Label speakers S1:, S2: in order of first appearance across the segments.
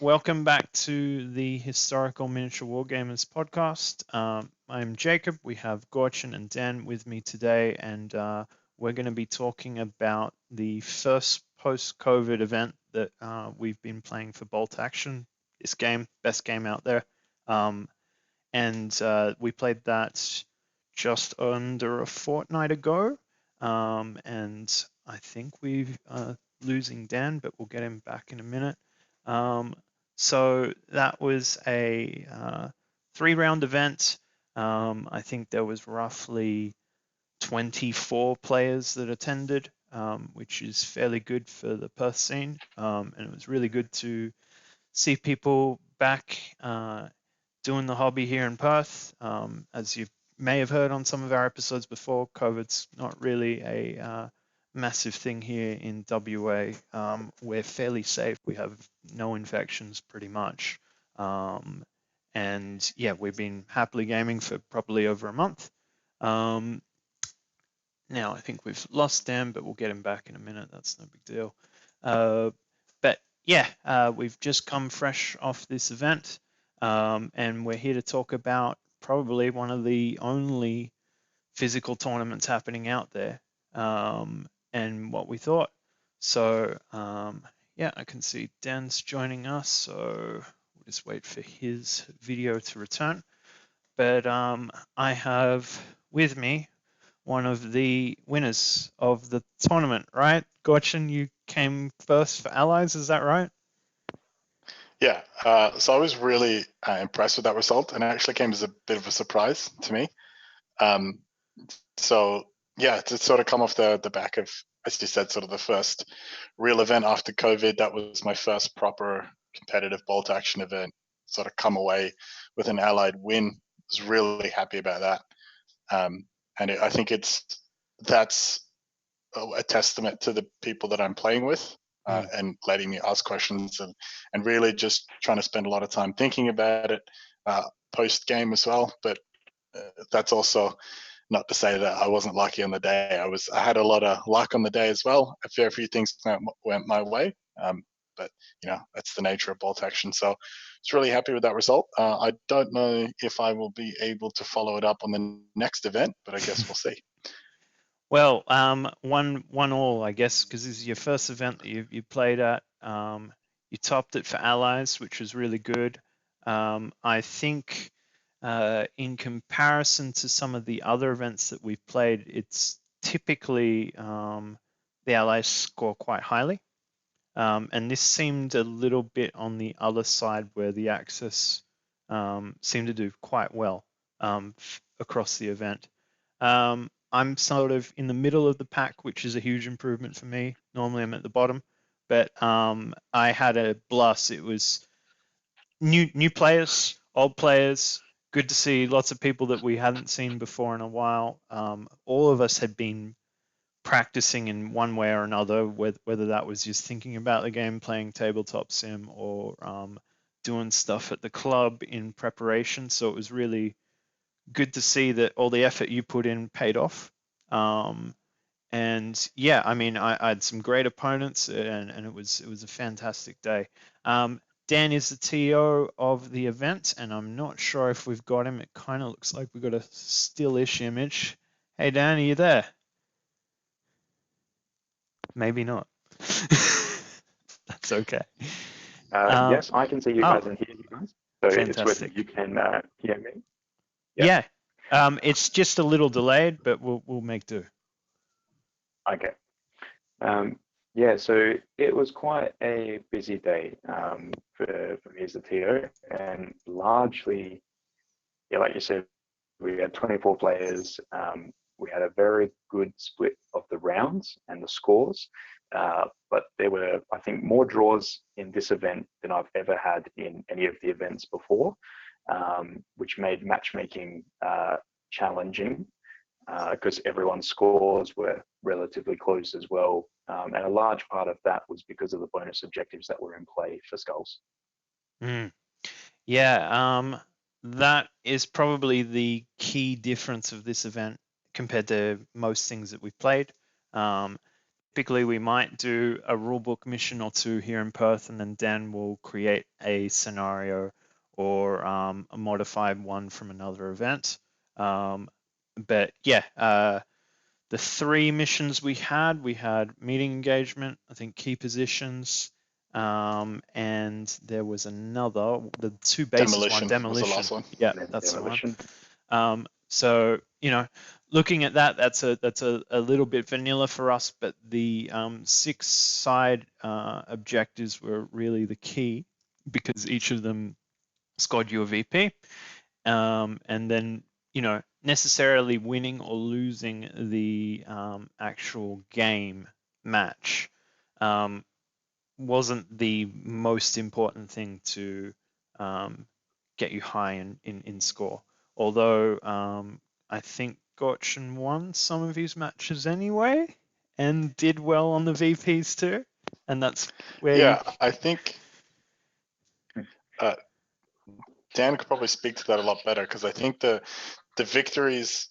S1: welcome back to the Historical Miniature Wargamers podcast. I'm Jacob. We have Gorcin and Dan with me today, and we're going to be talking about the first post-COVID event that we've been playing for boltaction. This game, best game out there. And we played that just under a fortnight ago. And I think we're losing Dan, but we'll get him back in a minute. So that was a 3-round event. I think there was roughly 24 players that attended, which is fairly good for the Perth scene. And it was really good to see people back doing the hobby here in Perth. As you may have heard on some of our episodes before, COVID's not really a massive thing here in WA. We're fairly safe. We have no infections pretty much. And yeah, we've been happily gaming for probably over a month. Now I think we've lost Dan, but we'll get him back in a minute. That's no big deal. But yeah, we've just come fresh off this event, and we're here to talk about probably one of the only physical tournaments happening out there, and what we thought. So yeah, I can see Dan's joining us, so we'll just wait for his video to return. But I have with me one of the winners of the tournament, right? Gorchin, you came first for Allies, is that right?
S2: Yeah, so I was really impressed with that result, and it actually came as a bit of a surprise to me. So yeah, to sort of come off the back of, as you said, sort of the first real event after COVID, that was my first proper competitive bolt action event, sort of come away with an Allied win. I was really happy about that. And I think that's a testament to the people that I'm playing with. And letting me ask questions and really just trying to spend a lot of time thinking about it post game as well. But that's also not to say that I wasn't lucky on the day. I had a lot of luck on the day as well. A fair few things went my way, but that's the nature of bolt action. So I was really happy with that result. I don't know if I will be able to follow it up on the next event, but I guess we'll see.
S1: Well, 1-1, I guess, because this is your first event that you played at. You topped it for Allies, which was really good. I think in comparison to some of the other events that we've played, it's typically the Allies score quite highly. And this seemed a little bit on the other side where the Axis seemed to do quite well across the event. I'm sort of in the middle of the pack, which is a huge improvement for me. Normally I'm at the bottom, but I had a blast. It was new players, old players. Good to see lots of people that we hadn't seen before in a while. All of us had been practicing in one way or another, whether that was just thinking about the game, playing tabletop sim, or doing stuff at the club in preparation. So it was really good to see that all the effort you put in paid off. And yeah, I mean, I had some great opponents, and it was a fantastic day. Dan is the TO of the event, and I'm not sure if we've got him. It kind of looks like we've got a still-ish image. Hey, Dan, are you there? Maybe not. That's okay.
S3: Yes, I can see you guys and hear you guys. So
S1: fantastic.
S3: It's whether you can hear me.
S1: Yeah. It's just a little delayed, but we'll make do.
S3: Okay. Yeah, so it was quite a busy day for me as the TO, and largely, yeah, like you said, we had 24 players. We had a very good split of the rounds and the scores, but there were, I think, more draws in this event than I've ever had in any of the events before, which made matchmaking challenging because everyone's scores were relatively close as well. And a large part of that was because of the bonus objectives that were in play for skulls.
S1: Yeah, that is probably the key difference of this event compared to most things that we've played. typically we might do a rulebook mission or two here in Perth, and then Dan will create a scenario or a modified one from another event. But yeah, the 3 missions we had meeting engagement, I think key positions, and there was another, the 2 bases one,
S2: Demolition was the
S1: demolition.
S2: last one.
S1: Yeah,
S3: And then
S1: that's
S3: demolition.
S1: the one. So, looking at that, that's a little bit vanilla for us, but the 6 side objectives were really the key, because each of them scored you a VP. And then, necessarily winning or losing the actual game match wasn't the most important thing to get you high in score. Although I think Gorcin won some of his matches anyway and did well on the VPs too. And that's where
S2: Yeah, I think Dan could probably speak to that a lot better, because I think the victories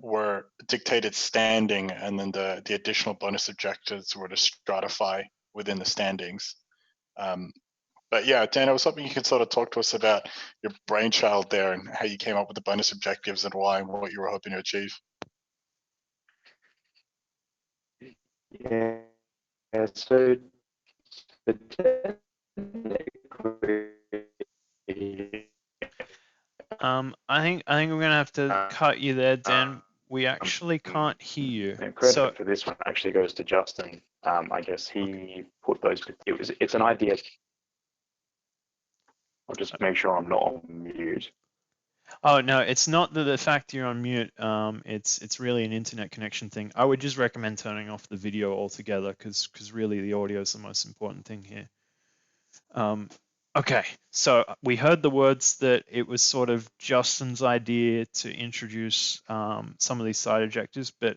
S2: were dictated standing, and then the additional bonus objectives were to stratify within the standings. But yeah, Dan, I was hoping you could sort of talk to us about your brainchild there and how you came up with the bonus objectives and why and what you were hoping to achieve.
S3: Yeah, so
S1: I think we're gonna have to cut you there, Dan. We actually can't hear you.
S3: and credit for this one actually goes to Justin. I guess he put those. It's an idea. I'll just make sure I'm not on mute.
S1: Oh no, it's not the fact you're on mute. It's really an internet connection thing. I would just recommend turning off the video altogether, because really the audio is the most important thing here. Okay, so we heard the words that it was sort of Justin's idea to introduce some of these side objectives, but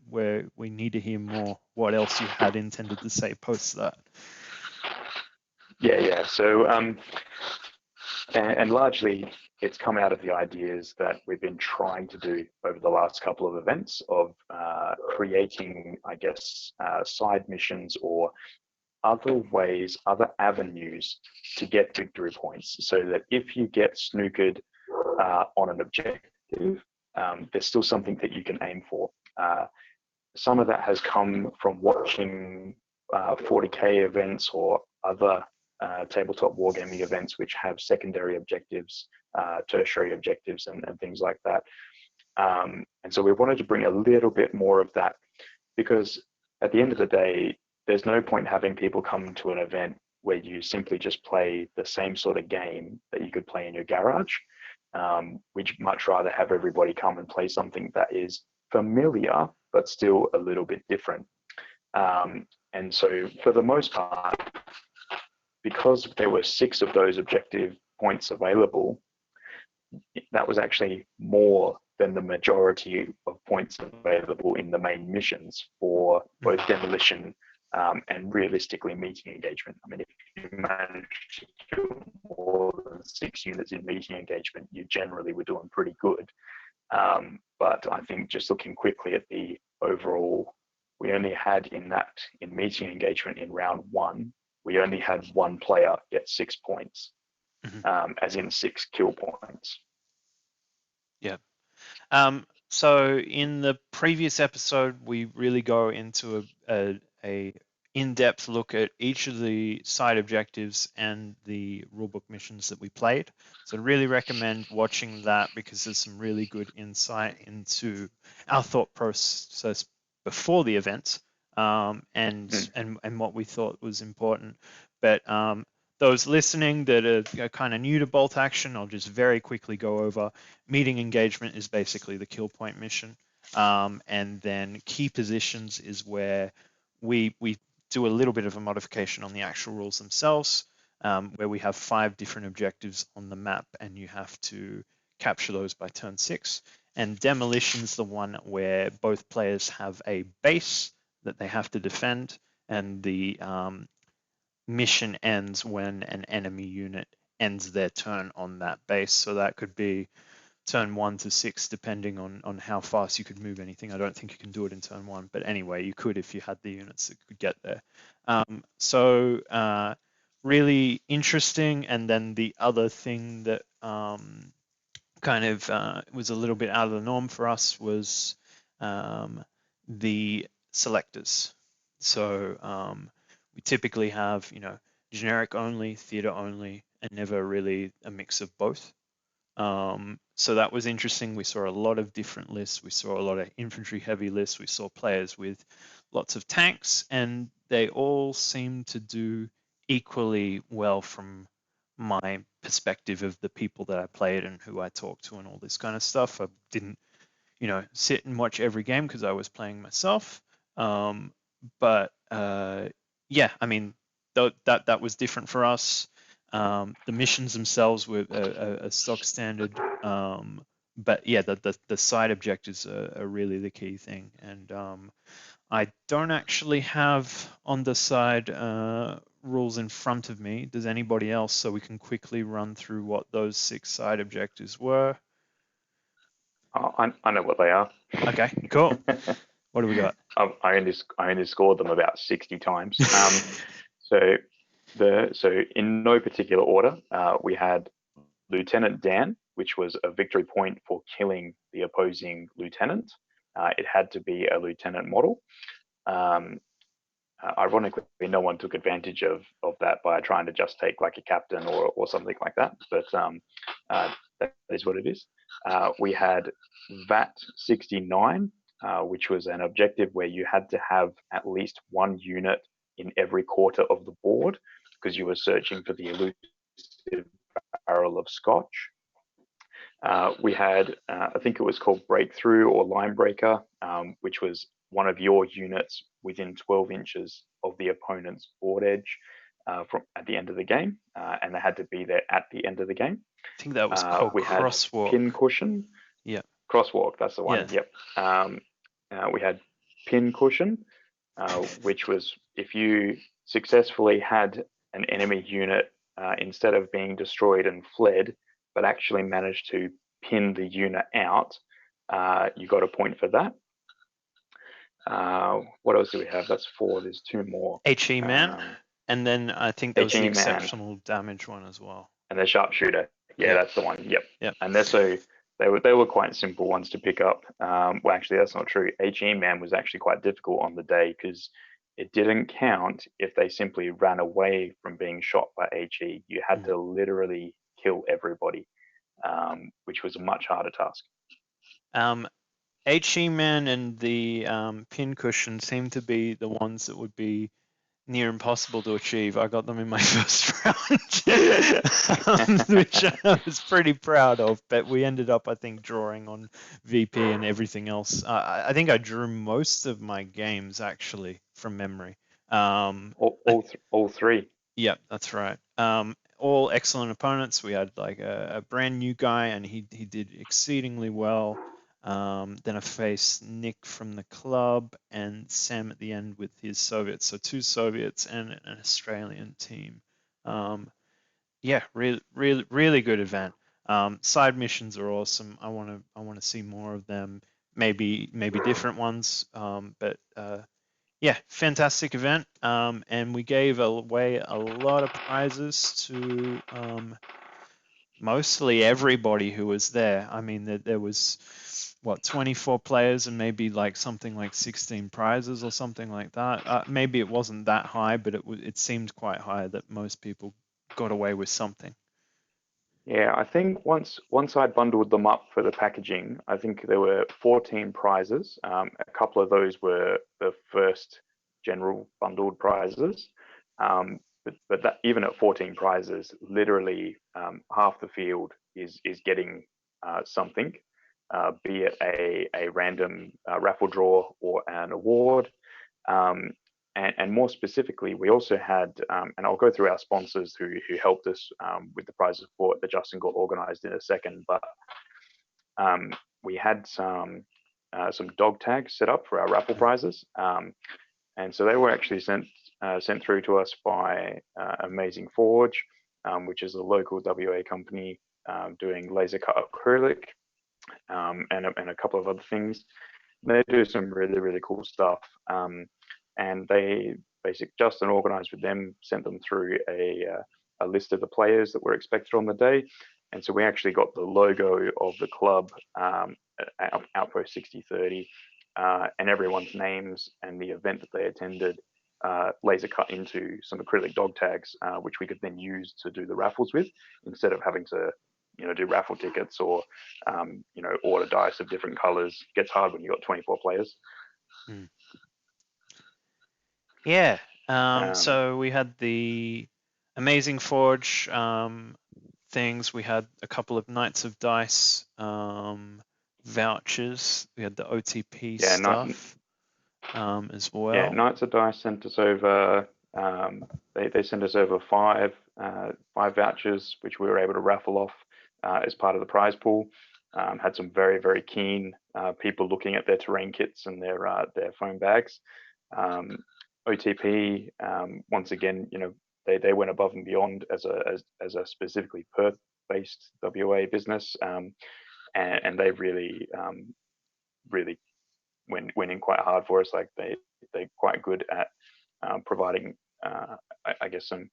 S1: we need to hear more what else you had intended to say post that.
S3: Yeah. So, and largely it's come out of the ideas that we've been trying to do over the last couple of events of creating, I guess, side missions or other ways, other avenues to get victory points, so that if you get snookered on an objective, there's still something that you can aim for. Some of that has come from watching 40K events or other tabletop wargaming events which have secondary objectives, tertiary objectives, and things like that. And so we wanted to bring a little bit more of that, because at the end of the day, there's no point having people come to an event where you simply just play the same sort of game that you could play in your garage. We'd much rather have everybody come and play something that is familiar, but still a little bit different. And so for the most part, because there were 6 of those objective points available, that was actually more than the majority of points available in the main missions for both demolition and realistically meeting engagement. I mean, if you manage to kill more than 6 units in meeting engagement, you generally were doing pretty good. But I think just looking quickly at the overall, we only had in meeting engagement in round 1, we only had 1 player get 6 points, as in 6 kill points.
S1: Yeah. So in the previous episode, we really go into a in-depth look at each of the side objectives and the rulebook missions that we played. So I really recommend watching that, because there's some really good insight into our thought process before the event, and what we thought was important. But those listening that are kind of new to bolt action, I'll just very quickly go over. Meeting engagement is basically the kill point mission. And then key positions is where we do a little bit of a modification on the actual rules themselves, where we have 5 different objectives on the map, and you have to capture those by turn 6. And demolition's the one where both players have a base that they have to defend, and the mission ends when an enemy unit ends their turn on that base. So that could be turn 1 to 6, depending on how fast you could move anything. I don't think you can do it in turn 1, but anyway, you could if you had the units that could get there. So really interesting. And then the other thing that kind of was a little bit out of the norm for us was the selectors. So we typically have, generic only, theater only, and never really a mix of both. So that was interesting. We saw a lot of different lists. We saw a lot of infantry heavy lists. We saw players with lots of tanks, and they all seemed to do equally well from my perspective of the people that I played and who I talked to and all this kind of stuff. I didn't, sit and watch every game because I was playing myself. But yeah, I mean, that was different for us. The missions themselves were a stock standard, but yeah, the side objectives are really the key thing. And I don't actually have on the side rules in front of me. Does anybody else? So we can quickly run through what those 6 side objectives were.
S3: I know what they are.
S1: Okay, cool. What do we got?
S3: I only scored them about 60 times. So in no particular order, we had Lieutenant Dan, which was a victory point for killing the opposing lieutenant. It had to be a lieutenant model. Ironically, no one took advantage of that by trying to just take like a captain or something like that. But that is what it is. We had VAT 69, which was an objective where you had to have at least one unit in every quarter of the board because you were searching for the elusive barrel of scotch. We had, I think it was called Breakthrough or Line Breaker, which was one of your units within 12 inches of the opponent's board edge from at the end of the game, and they had to be there at the end of the game.
S1: I think that was called Crosswalk.
S3: Pin Cushion.
S1: Yeah.
S3: Crosswalk, that's the one.
S1: Yeah.
S3: Yep. We had Pin Cushion, which was if you successfully had an enemy unit instead of being destroyed and fled, but actually managed to pin the unit out, you got a point for that. What else do we have? That's 4. There's 2 more.
S1: HE Man, and then I think there was the exceptional damage one as well.
S3: And the sharpshooter. Yeah, that's the one. Yep. And they were quite simple ones to pick up. Well, actually, that's not true. HE Man was actually quite difficult on the day because it didn't count if they simply ran away from being shot by HE. You had to literally kill everybody, which was a much harder task.
S1: HE Man and the Pin Cushion seem to be the ones that would be near impossible to achieve. I got them in my first round, which I was pretty proud of, but we ended up, I think, drawing on VP and everything else. I think I drew most of my games, actually, from memory.
S3: All 3.
S1: Yeah, that's right. All excellent opponents. We had like a brand new guy, and he did exceedingly well. Then I faced Nick from the club and Sam at the end with his Soviets. So 2 Soviets and an Australian team. Yeah, really good event. Side missions are awesome. I want to see more of them. Maybe different ones. But yeah, fantastic event. And we gave away a lot of prizes to mostly everybody who was there. I mean, there was 24 players and maybe like something like 16 prizes or something like that. Maybe it wasn't that high, but it seemed quite high that most people got away with something.
S3: Yeah, I think once I bundled them up for the packaging, I think there were 14 prizes. A couple of those were the first general bundled prizes. But that, even at 14 prizes, literally half the field is getting something. Be it a random raffle draw or an award. And more specifically, we also had, and I'll go through our sponsors who helped us with the prize support that Justin got organized in a second, but we had some dog tags set up for our raffle prizes. And so they were actually sent through to us by Amazing Forge, which is a local WA company doing laser cut acrylic. and a couple of other things. They do some really, really cool stuff. And they Justin organized with them, sent them through a list of the players that were expected on the day. And so we actually got the logo of the club, Outpost 6030, and everyone's names and the event that they attended, laser cut into some acrylic dog tags, which we could then use to do the raffles with, instead of having to do raffle tickets or order dice of different colors. It gets hard when you got 24 players.
S1: Yeah. So we had the Amazing Forge things. We had a couple of Knights of Dice vouchers. We had the OTP stuff as well.
S3: Yeah, Knights of Dice sent us over. They sent us over five vouchers, which we were able to raffle off as part of the prize pool. Had some very, very keen people looking at their terrain kits and their foam bags. OTP, once again, they went above and beyond as a specifically Perth-based WA business, and they really went in quite hard for us. Like they're quite good at providing, I guess, some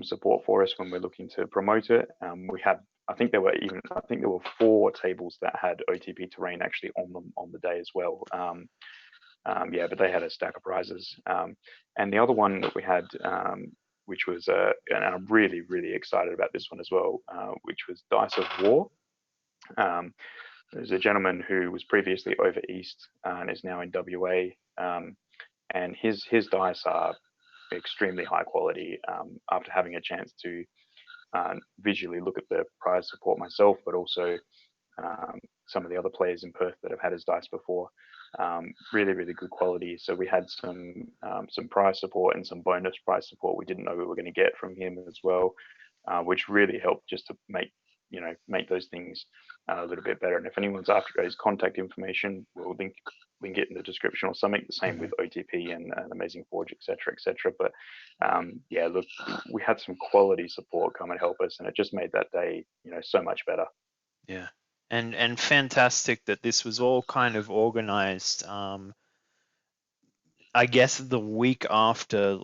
S3: support for us when we're looking to promote it. We had, I think there were 4 tables that had OTP terrain actually on them on the day as well. But they had a stack of prizes. And the other one that we had, which was, and I'm really, really excited about this one as well, which was Dice of War. There's a gentleman who was previously over East and is now in WA, and his dice are extremely high quality. After having a chance to visually look at the prize support myself, but also some of the other players in Perth that have had his dice before, really, really good quality. So we had some prize support and some bonus prize support we didn't know we were going to get from him as well, which really helped just to make those things a little bit better. And if anyone's after his contact information, we'll link it in the description or something. The same with OTP and Amazing Forge, etc. But look, we had some quality support come and help us, and it just made that day so much better.
S1: Yeah, and fantastic that this was all kind of organized. I guess the week after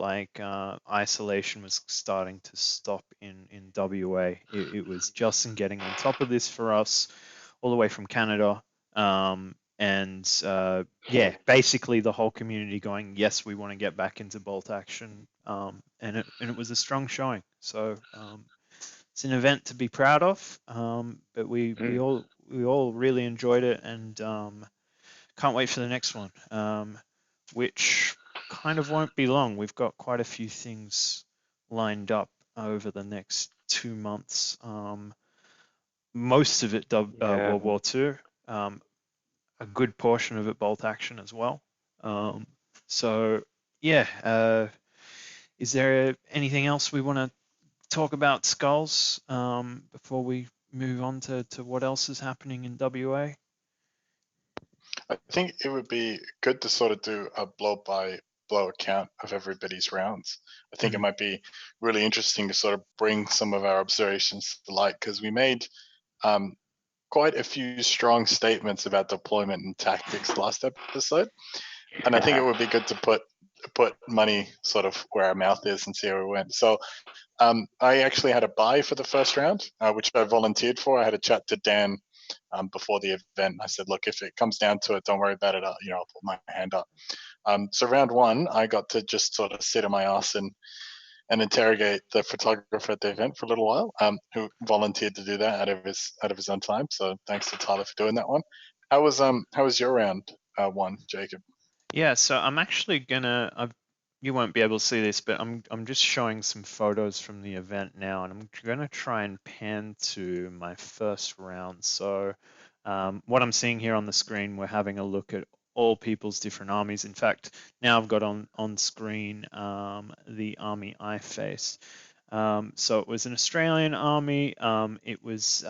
S1: isolation was starting to stop in WA, it was Justin getting on top of this for us, all the way from Canada, basically the whole community going, yes, we want to get back into bolt action, and it was a strong showing. So it's an event to be proud of, but we all really enjoyed it, and can't wait for the next one. Which kind of won't be long. We've got quite a few things lined up over the next 2 months. Most of it World War II, a good portion of it bolt action as well. Is there anything else we want to talk about Skulls before we move on to what else is happening in WA?
S2: I think it would be good to sort of do a blow-by-blow account of everybody's rounds. I think it might be really interesting to sort of bring some of our observations to light, because we made quite a few strong statements about deployment and tactics last episode, and I think it would be good to put money sort of where our mouth is and see how it went. So I actually had a buy for the first round, which I volunteered for. I had a chat to Dan before the event. I said, look, if it comes down to it, don't worry about it. I'll put my hand up. So round 1, I got to just sort of sit on my ass and interrogate the photographer at the event for a little while, who volunteered to do that out of his own time. So thanks to Tyler for doing that one. How was your round 1, Jacob?
S1: Yeah, so I'm actually you won't be able to see this, but I'm just showing some photos from the event now, and I'm gonna try and pan to my first round. So what I'm seeing here on the screen, we're having a look at all people's different armies. In fact, now I've got on screen the army I face. So it was an Australian army. It was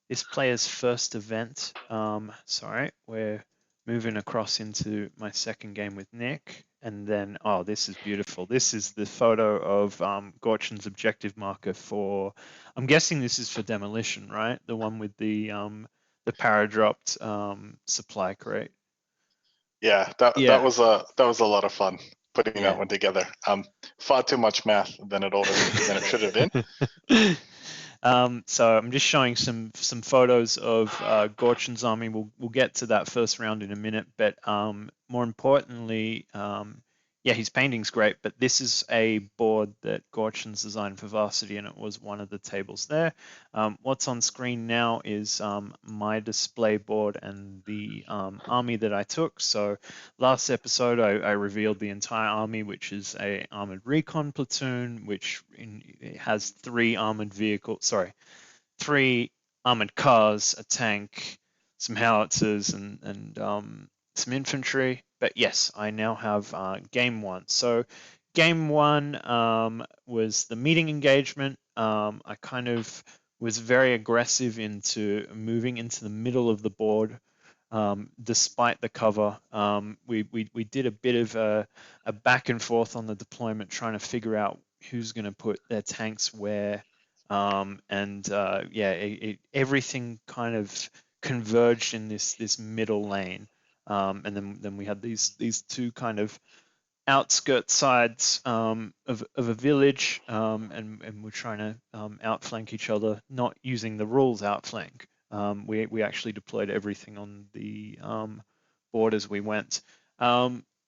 S1: this player's first event. We're moving across into my second game with Nick. And then, this is beautiful. This is the photo of Gorcin's objective marker for, I'm guessing this is for demolition, right? The one with the the paradropped supply crate.
S2: Yeah, that was a lot of fun putting that one together. Far too much math than it should have been.
S1: So I'm just showing some photos of Gorcin's army. We'll get to that first round in a minute, but more importantly, yeah, his painting's great, but this is a board that Gorcin's designed for Varsity, and it was one of the tables there. What's on screen now is my display board and the army that I took. So last episode, I revealed the entire army, which is a armored recon platoon, which it has three armored cars, a tank, some howitzers, and some infantry. But yes, I now have game one. So game one was the meeting engagement. I kind of was very aggressive into moving into the middle of the board. Despite the cover, we did a bit of a back and forth on the deployment, trying to figure out who's going to put their tanks where. Everything kind of converged in this middle lane. And then we had these two kind of outskirt sides of a village, and we're trying to outflank each other, not using the rules outflank. We actually deployed everything on the board as we went.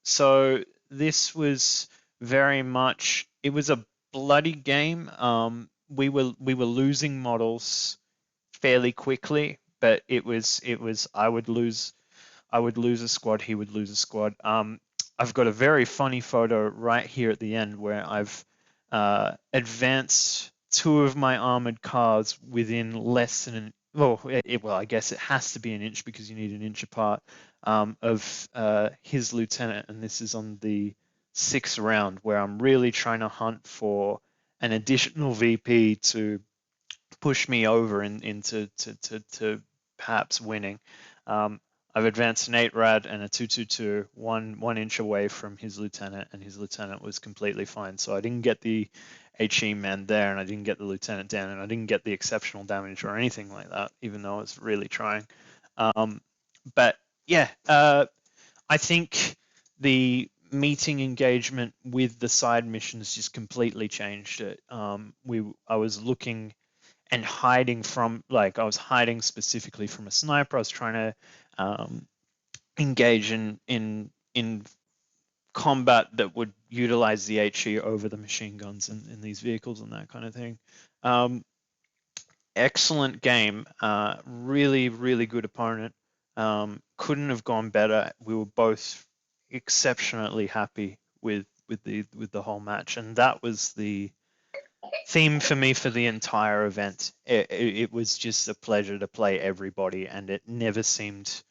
S1: So this was very much, it was a bloody game. We were losing models fairly quickly, but it was I would lose a squad, he would lose a squad. I've got a very funny photo right here at the end where I've advanced two of my armored cars within less than I guess it has to be an inch because you need an inch apart of his lieutenant, and this is on the 6th round where I'm really trying to hunt for an additional VP to push me over into perhaps winning. I've advanced an 8-rad and a 222, one inch away from his lieutenant, and his lieutenant was completely fine. So I didn't get the HE man there, and I didn't get the lieutenant down, and I didn't get the exceptional damage or anything like that, even though I was really trying. But yeah, I think the meeting engagement with the side missions just completely changed it. I was looking and hiding from, I was hiding specifically from a sniper. I was trying to engage in combat that would utilize the HE over the machine guns in these vehicles and that kind of thing. Excellent game. Really, really good opponent. Couldn't have gone better. We were both exceptionally happy with the whole match, and that was the theme for me for the entire event. It was just a pleasure to play everybody, and it never seemed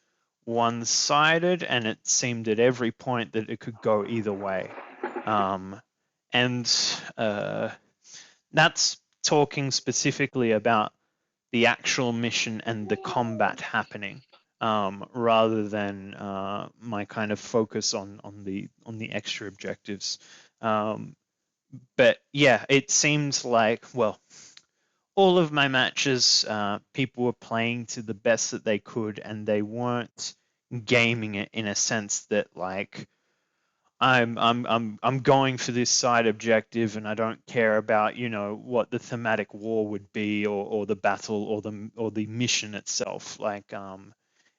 S1: one-sided, and it seemed at every point that it could go either way. That's talking specifically about the actual mission and the combat happening, rather than my kind of focus on the extra objectives. But yeah, it seems like, well, all of my matches, people were playing to the best that they could, and they weren't gaming it in a sense that I'm going for this side objective, and I don't care about what the thematic war would be, or the battle, or the mission itself.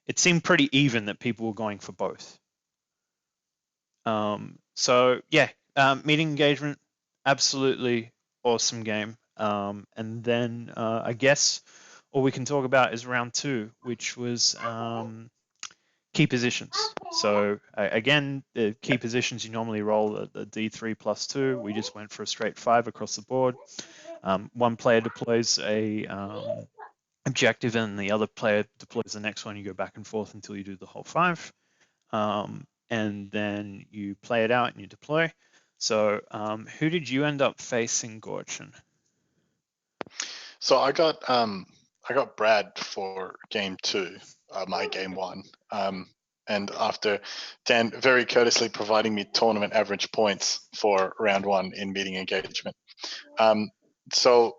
S1: It seemed pretty even that people were going for both. So yeah, meeting engagement, absolutely awesome game. And then I guess all we can talk about is round 2, which was key positions. So again, the key positions, you normally roll the D3 plus 2. We just went for a straight 5 across the board. One player deploys a objective, and the other player deploys the next one. You go back and forth until you do the whole 5. And then you play it out and you deploy. So who did you end up facing, Gorcin?
S2: So I got Brad for game 2, my game 1. And after Dan very courteously providing me tournament average points for round 1 in meeting engagement. So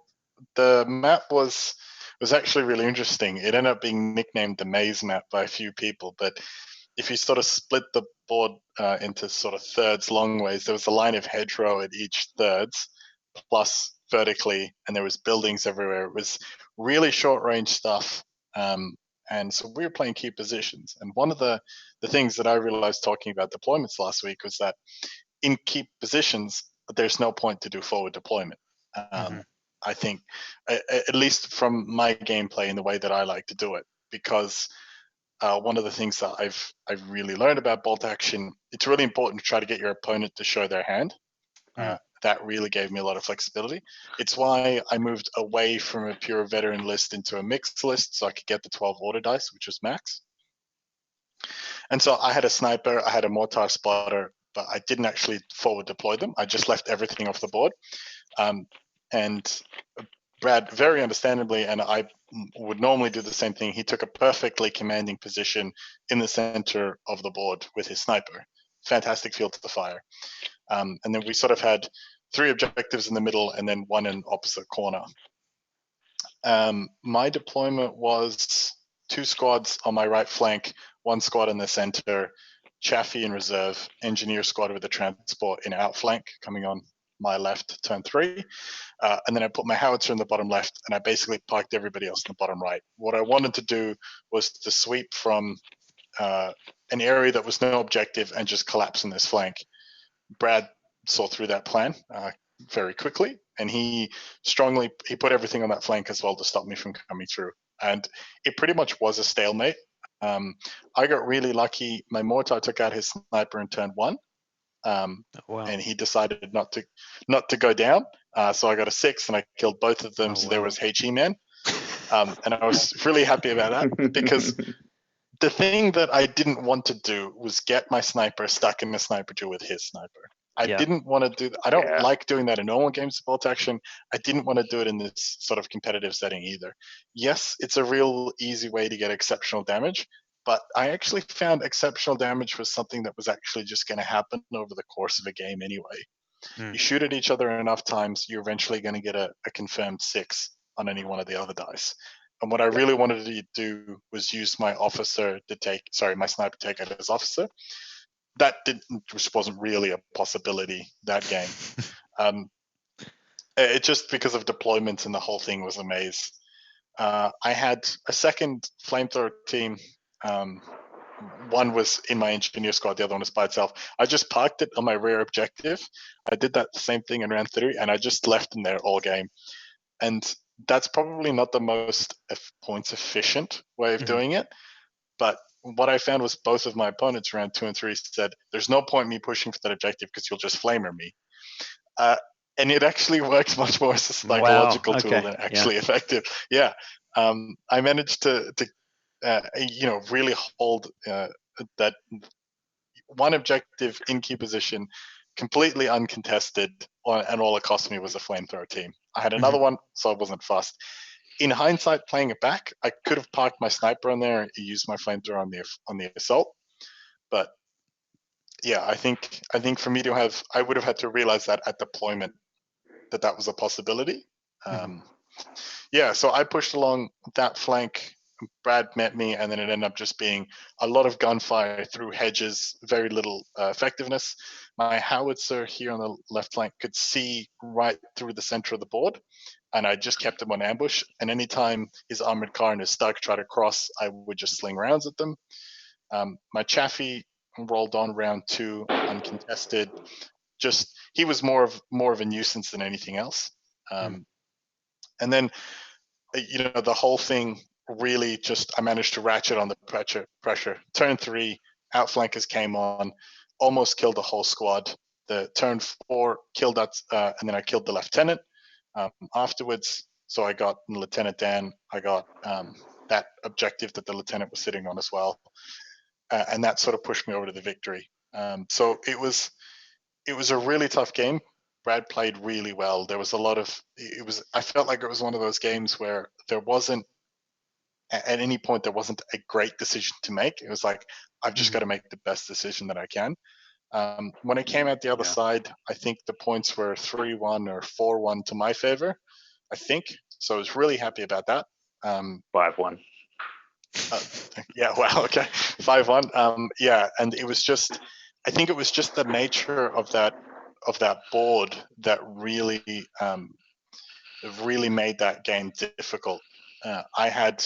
S2: the map was was actually really interesting. It ended up being nicknamed the Maze Map by a few people, but if you sort of split the board into sort of thirds long ways, there was a line of hedgerow at each thirds, plus vertically, and there was buildings everywhere. It was really short range stuff. And so we were playing key positions. And one of the things that I realized talking about deployments last week was that in key positions, there's no point to do forward deployment. I think, at least from my gameplay and the way that I like to do it, because one of the things that I've really learned about bolt action, it's really important to try to get your opponent to show their hand. That really gave me a lot of flexibility. It's why I moved away from a pure veteran list into a mixed list, so I could get the 12 order dice, which was max. And so I had a sniper, I had a mortar spotter, but I didn't actually forward deploy them. I just left everything off the board. And Brad, very understandably, and I would normally do the same thing, he took a perfectly commanding position in the center of the board with his sniper. Fantastic field to the fire. And then we sort of had 3 objectives in the middle and then 1 in opposite corner. My deployment was 2 squads on my right flank, 1 squad in the center, Chaffee in reserve, engineer squad with a transport in outflank coming on my left, turn 3. And then I put my howitzer in the bottom left, and I basically parked everybody else in the bottom right. What I wanted to do was to sweep from an area that was no objective and just collapse in this flank. Brad saw through that plan very quickly, and he put everything on that flank as well to stop me from coming through. And it pretty much was a stalemate. I got really lucky. My mortar took out his sniper in turn 1. And he decided not to go down. So I got a 6 and I killed both of them. There was HE-Man. And I was really happy about that, because the thing that I didn't want to do was get my sniper stuck in the sniper duel with his sniper. I didn't want to do. I don't like doing that in normal games of bolt action. I didn't want to do it in this sort of competitive setting either. Yes, it's a real easy way to get exceptional damage, but I actually found exceptional damage was something that was actually just going to happen over the course of a game anyway. You shoot at each other enough times, you're eventually going to get a confirmed 6 on any one of the other dice. And what I really wanted to do was use my my sniper take out his officer. That which wasn't really a possibility that game. It just because of deployments and the whole thing was a maze. I had a second flamethrower team. One was in my engineer squad, the other one was by itself. I just parked it on my rear objective. I did that same thing in round 3, and I just left them there all game. And that's probably not the most points efficient way of doing it. But what I found was both of my opponents round 2 and 3 said, there's no point me pushing for that objective because you'll just flamer me. And it actually works much more as a psychological tool than actually effective. Yeah. I managed to really hold that one objective in key position completely uncontested, and all it cost me was a flamethrower team. I had another one, so I wasn't fussed. In hindsight, playing it back, I could have parked my sniper on there and used my flamethrower on the assault. But yeah, I think for me to have, I would have had to realize that at deployment that was a possibility. So I pushed along that flank. Brad met me, and then it ended up just being a lot of gunfire through hedges, very little effectiveness. My howitzer here on the left flank could see right through the center of the board, and I just kept him on ambush. And anytime his armored car and his Stug tried to cross, I would just sling rounds at them. My Chaffee rolled on round 2 uncontested. Just he was more of a nuisance than anything else. And then the whole thing really just, I managed to ratchet on the pressure. Turn 3, outflankers came on, almost killed the whole squad. The turn 4 killed that, and then I killed the lieutenant afterwards. So I got Lieutenant Dan. I got that objective that the lieutenant was sitting on as well, and that sort of pushed me over to the victory. So it was a really tough game. Brad played really well. There was a lot of, I felt like it was one of those games where there wasn't, at any point, there wasn't a great decision to make. It was like, I've just got to make the best decision that I can. When I came out the other side, I think the points were 3-1 or 4-1 to my favor, I think. So I was really happy about that.
S3: 5-1.
S2: Yeah, wow, okay, 5-1. Yeah, and it was just, I think it was just the nature of that board that really made that game difficult. I had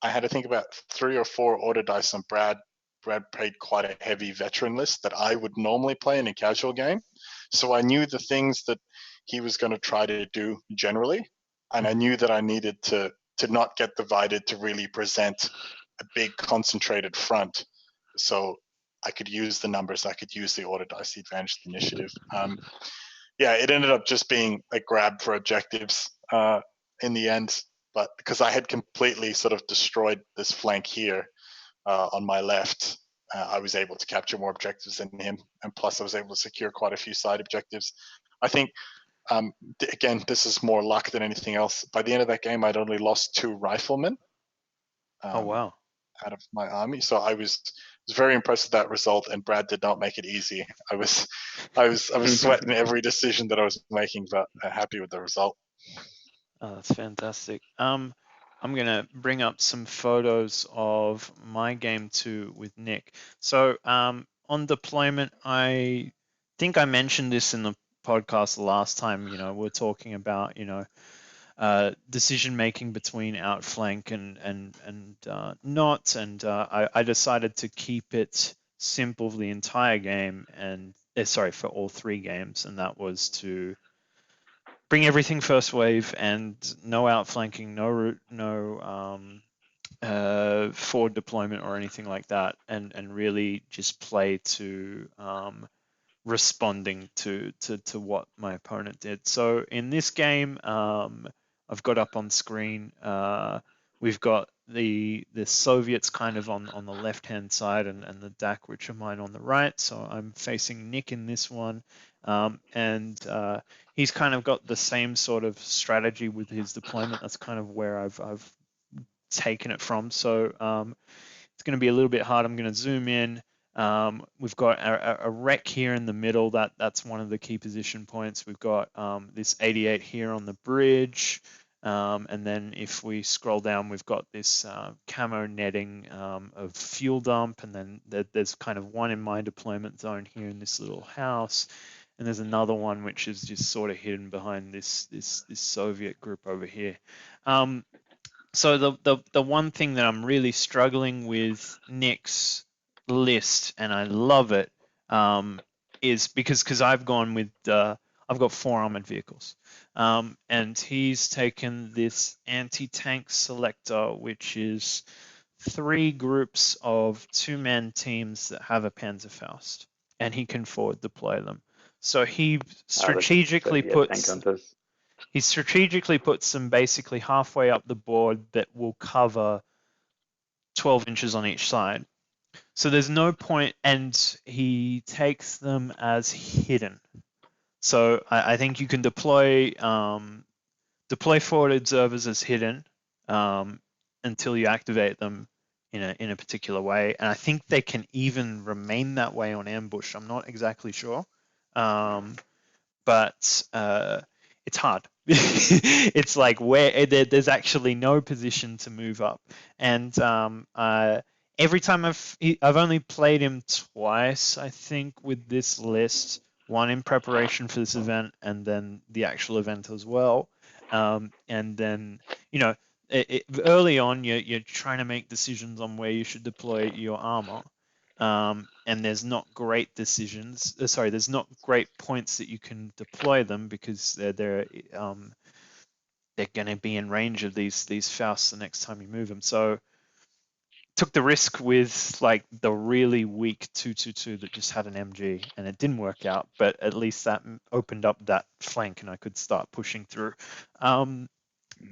S2: to think about 3 or 4 order dice on Brad. Brad played quite a heavy veteran list that I would normally play in a casual game, so I knew the things that he was going to try to do generally, and I knew that I needed to not get divided, to really present a big concentrated front, so I could use the numbers, I could use the order dice, the advantage, the initiative. Yeah, it ended up just being a grab for objectives in the end, but because I had completely sort of destroyed this flank here on my left, I was able to capture more objectives than him, and plus I was able to secure quite a few side objectives. I think, again, this is more luck than anything else. By the end of that game, I'd only lost 2 riflemen.
S1: Oh wow.
S2: Out of my army, so I was very impressed with that result, and Brad did not make it easy. I was sweating every decision that I was making, but happy with the result.
S1: Oh, that's fantastic. I'm gonna bring up some photos of my game too with Nick. So on deployment, I think I mentioned this in the podcast the last time. We're talking about decision making between outflank and not, and I decided to keep it simple the entire game, and sorry, for all 3 games, and that was to bring everything first wave and no outflanking, no forward deployment or anything like that, and really just play to responding to what my opponent did. So in this game, I've got up on screen, we've got the Soviets kind of on the left hand side, and the DAC, which are mine, on the right. So I'm facing Nick in this one, and he's kind of got the same sort of strategy with his deployment. That's kind of where I've taken it from. So it's going to be a little bit hard. I'm going to zoom in. We've got a wreck here in the middle. That's one of the key position points. We've got this 88 here on the bridge. And then if we scroll down, we've got this camo netting of fuel dump. And then there's kind of one in my deployment zone here in this little house. And there's another one which is just sort of hidden behind this Soviet group over here. So the one thing that I'm really struggling with Nick's list, and I love it, is because I've gone with I've got 4 armored vehicles, and he's taken this anti-tank selector, which is 3 groups of 2-man teams that have a Panzerfaust, and he can forward deploy them. So he strategically puts them basically halfway up the board that will cover 12 inches on each side. So there's no point, and he takes them as hidden. So I think you can deploy forward observers as hidden until you activate them in a particular way, and I think they can even remain that way on ambush. I'm not exactly sure, but it's hard. It's like where there's actually no position to move up, and every time I've only played him twice, I think, with this list. One in preparation for this event, and then the actual event as well. And then early on, you're trying to make decisions on where you should deploy your armor. And there's not great decisions. There's not great points that you can deploy them, because they're going to be in range of these Fausts the next time you move them. So took the risk with like the really weak 222 that just had an MG, and it didn't work out. But at least that opened up that flank, and I could start pushing through.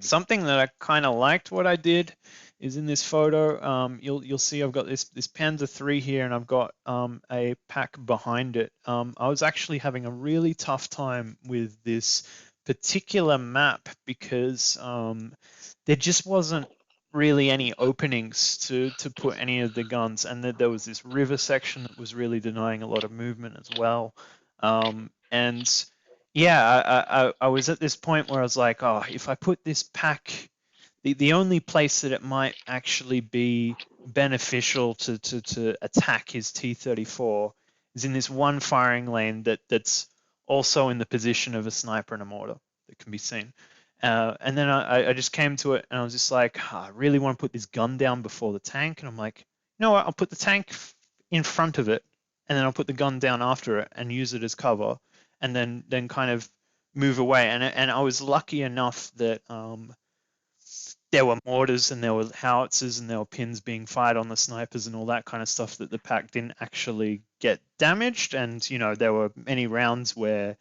S1: Something that I kind of liked what I did is in this photo, you'll see I've got this Panzer III here, and I've got a pack behind it. I was actually having a really tough time with this particular map because there just wasn't really any openings to put any of the guns, and there was this river section that was really denying a lot of movement as well. I was at this point where I was like, oh, if I put this pack the only place that it might actually be beneficial to attack his T-34 is in this one firing lane that's also in the position of a sniper and a mortar that can be seen. And then I just came to it and I was just like, I really want to put this gun down before the tank. And I'm like, you know what? I'll put the tank in front of it, and then I'll put the gun down after it and use it as cover, and then kind of move away. And I was lucky enough that there were mortars and there were howitzers and there were pins being fired on the snipers and all that kind of stuff that the pack didn't actually get damaged. And there were many rounds where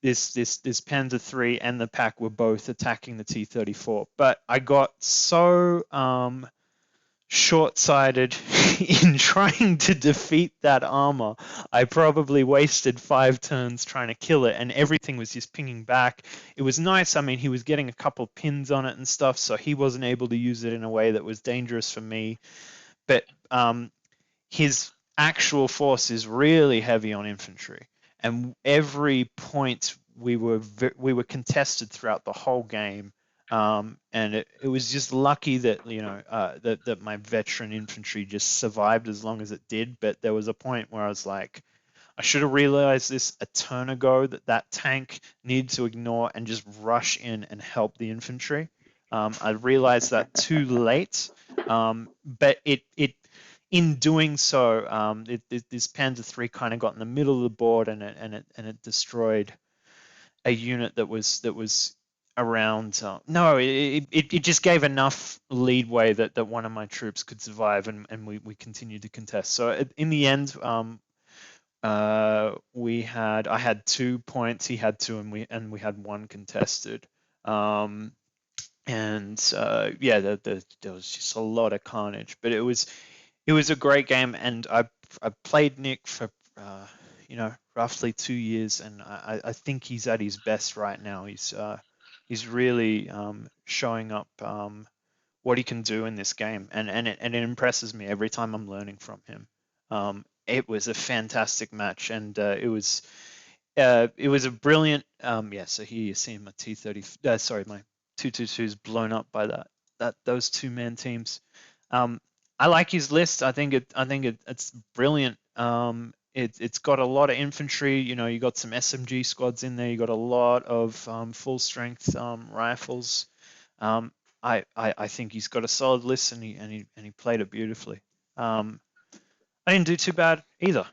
S1: this Panzer III and the pack were both attacking the T-34, but I got so short-sighted in trying to defeat that armor. I probably wasted 5 turns trying to kill it, and everything was just pinging back. It was nice. I mean, he was getting a couple pins on it and stuff, so he wasn't able to use it in a way that was dangerous for me. But his actual force is really heavy on infantry, and every point we were contested throughout the whole game. And it was just lucky that that my veteran infantry just survived as long as it did. But there was a point where I was like, I should have realized this a turn ago, that tank needed to ignore and just rush in and help the infantry. I realized that too late, but it in doing so, this Panzer III kind of got in the middle of the board and it destroyed a unit that was around. No, it just gave enough leadway that one of my troops could survive, and we continued to contest. So in the end, I had 2 points, he had 2, and we had 1 contested. Yeah, there was just a lot of carnage, but it was a great game, and I played Nick for roughly 2 years, and I think he's at his best right now. He's really showing up what he can do in this game, and it impresses me every time I'm learning from him. It was a fantastic match, and it was a brilliant. So here you see my T-30. Sorry, my 222 is blown up by those 2-man teams. I like his list. I think it's brilliant. It's got a lot of infantry. You got some SMG squads in there. You got a lot of full strength rifles. I think he's got a solid list, and he played it beautifully. I didn't do too bad either.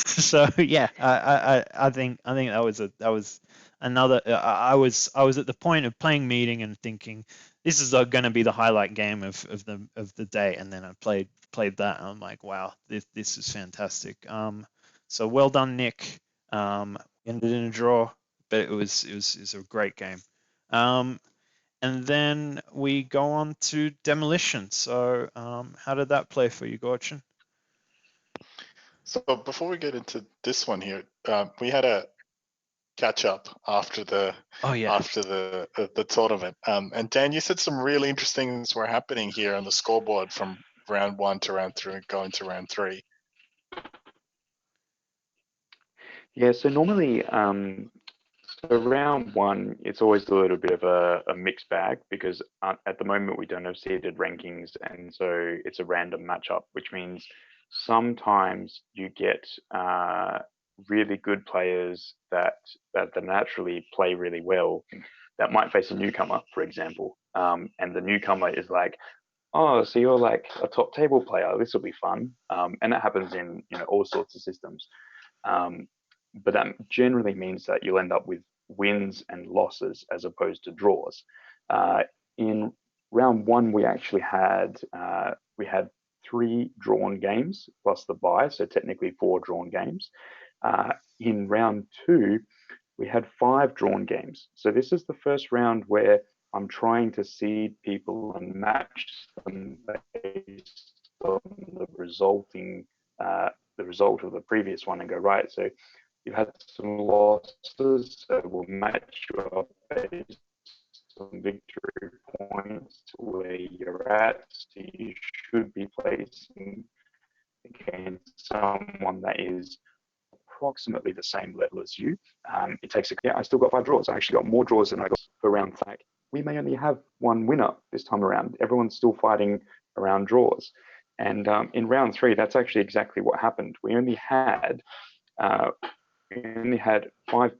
S1: So yeah, I think that was another. I was at the point of playing meeting and thinking this is going to be the highlight game of the day, and then I played that, and I'm like, wow, this is fantastic. So well done, Nick. Ended in a draw, but it was a great game. And then we go on to demolition. So how did that play for you, Gorcin?
S2: So before we get into this one here, we had a catch up after the tournament. And Dan, you said some really interesting things were happening here on the scoreboard from round 1 to round 3, going to round 3.
S3: Yeah, so normally, so round 1, it's always a little bit of a mixed bag because at the moment we don't have seeded rankings, and so it's a random matchup, which means sometimes you get really good players that naturally play really well that might face a newcomer, for example, and the newcomer is like, oh, so you're like a top table player, this will be fun, and that happens in all sorts of systems, but that generally means that you'll end up with wins and losses as opposed to draws. In round 1, we actually had 3 drawn games plus the bye, so technically 4 drawn games. In round 2, we had 5 drawn games. So this is the first round where I'm trying to seed people and match them based on the result of the previous one and go, right, so you've had some losses, so we'll match you up based on victory points to where you're at. So you should be placing against someone that is approximately the same level as you. I still got 5 draws. I actually got more draws than I got for round 5. we may only have one winner this time around. Everyone's still fighting around draws. And in round 3, that's actually exactly what happened. We only had 5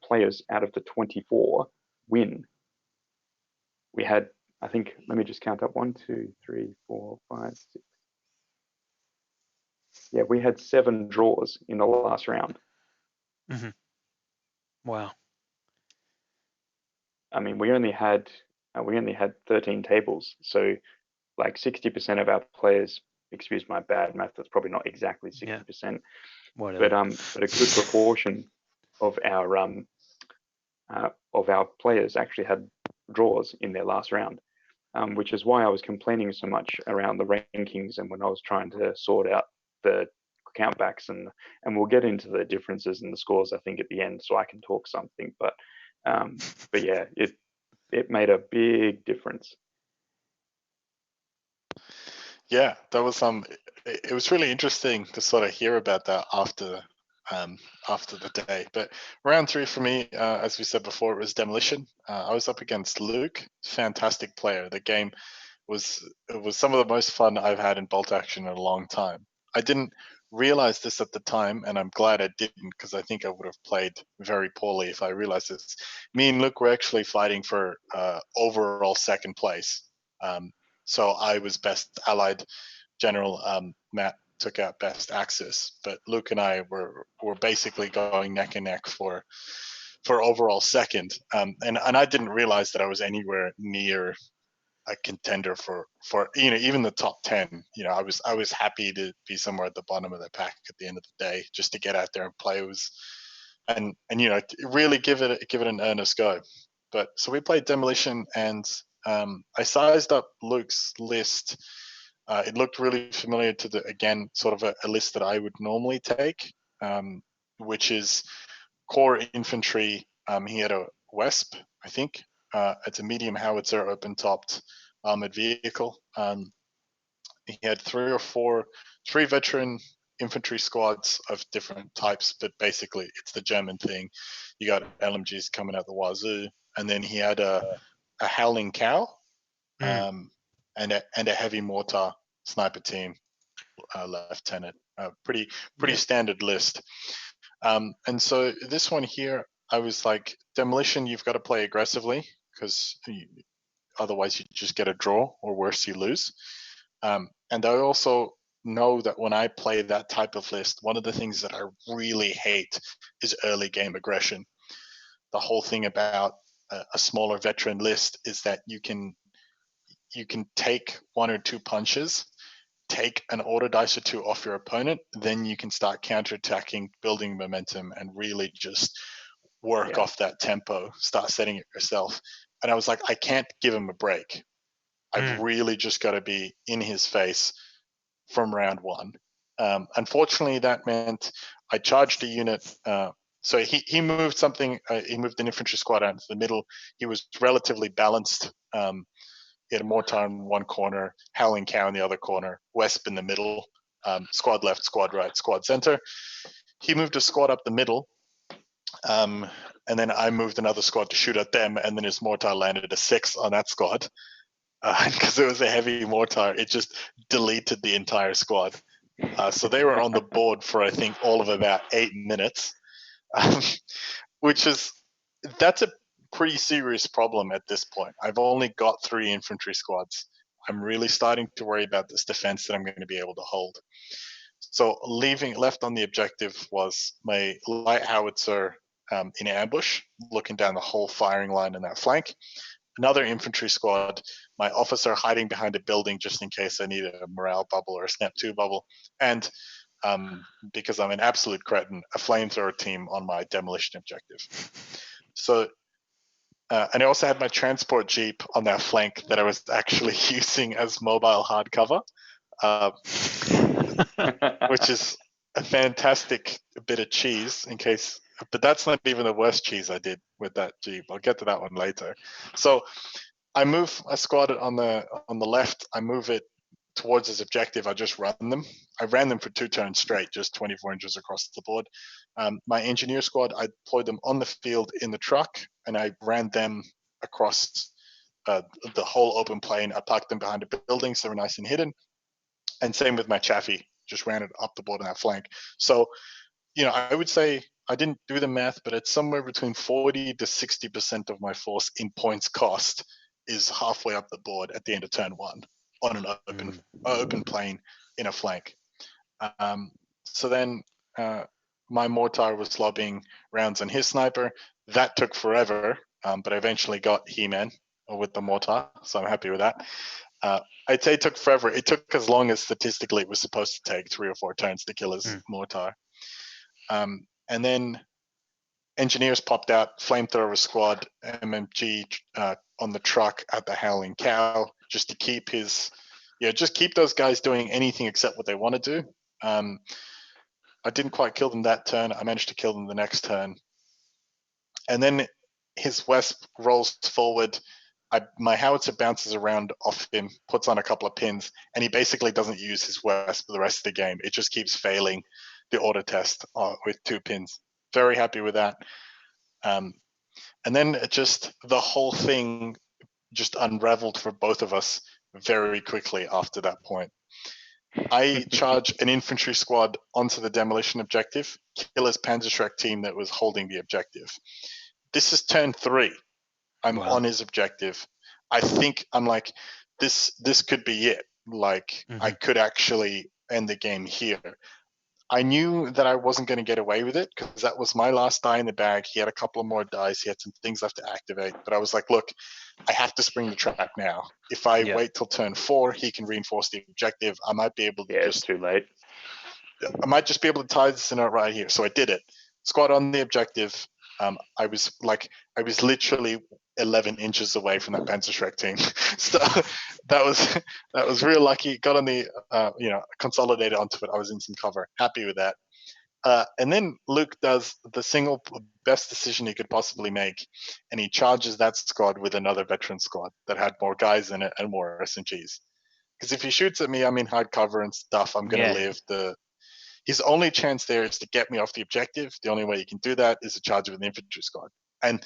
S3: players out of the 24 win. We had, I think, let me just count up, 1, 2, 3, 4, 5, 6. Yeah, we had 7 draws in the last round.
S1: Mm-hmm. Wow.
S3: I mean, we only had 13 tables, so like 60% of our players, excuse my bad math, that's probably not exactly 60%,
S1: Whatever.
S3: but a good proportion of our players actually had draws in their last round, which is why I was complaining so much around the rankings and when I was trying to sort out the countbacks, and we'll get into the differences in the scores I think at the end, so I can talk something, but yeah, it made a big difference.
S2: Yeah, that was it was really interesting to sort of hear about that after the day. But round 3 for me, as we said before, it was Demolition. I was up against Luke, fantastic player. The game was some of the most fun I've had in bolt action in a long time. I didn't realize this at the time, and I'm glad I didn't, because I think I would have played very poorly if I realized this. Me and Luke were actually fighting for overall second place. So I was best allied general. Matt took out best axis, but Luke and I were basically going neck and neck for overall second. And I didn't realize that I was anywhere near a contender for even the top 10. I was happy to be somewhere at the bottom of the pack at the end of the day, just to get out there and play. And really give it an earnest go. But so we played Demolition, and I sized up Luke's list. It looked really familiar to again, sort of a list that I would normally take, which is core infantry. He had a Wesp, I think. It's a medium howitzer, open-topped armored vehicle. He had 3 or 4 veteran infantry squads of different types, but basically it's the German thing. You got LMGs coming out the wazoo, and then he had a howling cow, and a heavy mortar sniper team lieutenant. Pretty standard list. And so this one here, I was like, Demolition, you've got to play aggressively, because otherwise you just get a draw, or worse, you lose. And I also know that when I play that type of list, one of the things that I really hate is early game aggression. The whole thing about a smaller veteran list is that you can take 1 or 2 punches, take an auto dice or 2 off your opponent, then you can start counterattacking, building momentum, and really just work off that tempo, start setting it yourself. And I was like, I can't give him a break. I've really just got to be in his face from round 1. Unfortunately, that meant I charged a unit. So he moved something. He moved an infantry squad out into the middle. He was relatively balanced. He had a mortar in one corner, howling cow in the other corner, Wesp in the middle, squad left, squad right, squad center. He moved a squad up the middle, and then I moved another squad to shoot at them, and then his mortar landed a 6 on that squad. Because it was a heavy mortar, it just deleted the entire squad. So they were on the board for, I think, all of about 8 minutes, that's a pretty serious problem at this point. I've only got 3 infantry squads. I'm really starting to worry about this defense that I'm going to be able to hold. So left on the objective was my light howitzer in ambush, looking down the whole firing line in that flank. Another infantry squad, my officer hiding behind a building just in case I need a morale bubble or a snap 2 bubble. And because I'm an absolute cretin, a flamethrower team on my demolition objective. So, and I also had my transport jeep on that flank that I was actually using as mobile hardcover, which is a fantastic bit of cheese in case, but that's not even the worst cheese I did with that jeep. I'll get to that one later. So I move a squad on the left. I move it towards his objective. I just run them. I ran them for 2 turns straight, just 24 inches across the board. My engineer squad, I deployed them on the field in the truck, and I ran them across the whole open plane. I parked them behind a building, so they were nice and hidden. And same with my chaffee, just ran it up the board on that flank. So, I would say, I didn't do the math, but it's somewhere between 40 to 60% of my force in points cost is halfway up the board at the end of turn 1 on an open plane in a flank. So then my mortar was lobbing rounds on his sniper. That took forever, but I eventually got He-Man with the mortar, so I'm happy with that. I'd say it took forever. It took as long as statistically it was supposed to take, 3 or 4 turns to kill his mortar. And then engineers popped out, flamethrower squad, MMG on the truck at the Howling Cow, just to keep keep those guys doing anything except what they want to do. I didn't quite kill them that turn. I managed to kill them the next turn. And then his Wesp rolls forward. My howitzer bounces around off him, puts on a couple of pins, and he basically doesn't use his Wesp for the rest of the game. It just keeps failing the auto test with 2 pins. Very happy with that. And then the whole thing just unraveled for both of us very quickly after that point. I charge an infantry squad onto the demolition objective, kill his Panzerschreck team that was holding the objective. This is turn 3. I'm on his objective. I think I'm like, this could be it. Like, I could actually end the game here. I knew that I wasn't going to get away with it because that was my last die in the bag. He had a couple of more dice. He had some things left to activate. But I was like, look, I have to spring the trap now. If I wait till turn 4, he can reinforce the objective. I might be able to
S3: it's too late.
S2: I might just be able to tie this in out right here. So I did it. Squad on the objective. I was literally 11 inches away from that Panzerschreck team. So that was real lucky. Got on the consolidated onto it. I was in some cover. Happy with that. And then Luke does the single best decision he could possibly make, and he charges that squad with another veteran squad that had more guys in it and more SMGs. Because if he shoots at me, I'm in hard cover and stuff. I'm gonna live. His only chance there is to get me off the objective. The only way you can do that is to charge with an infantry squad. And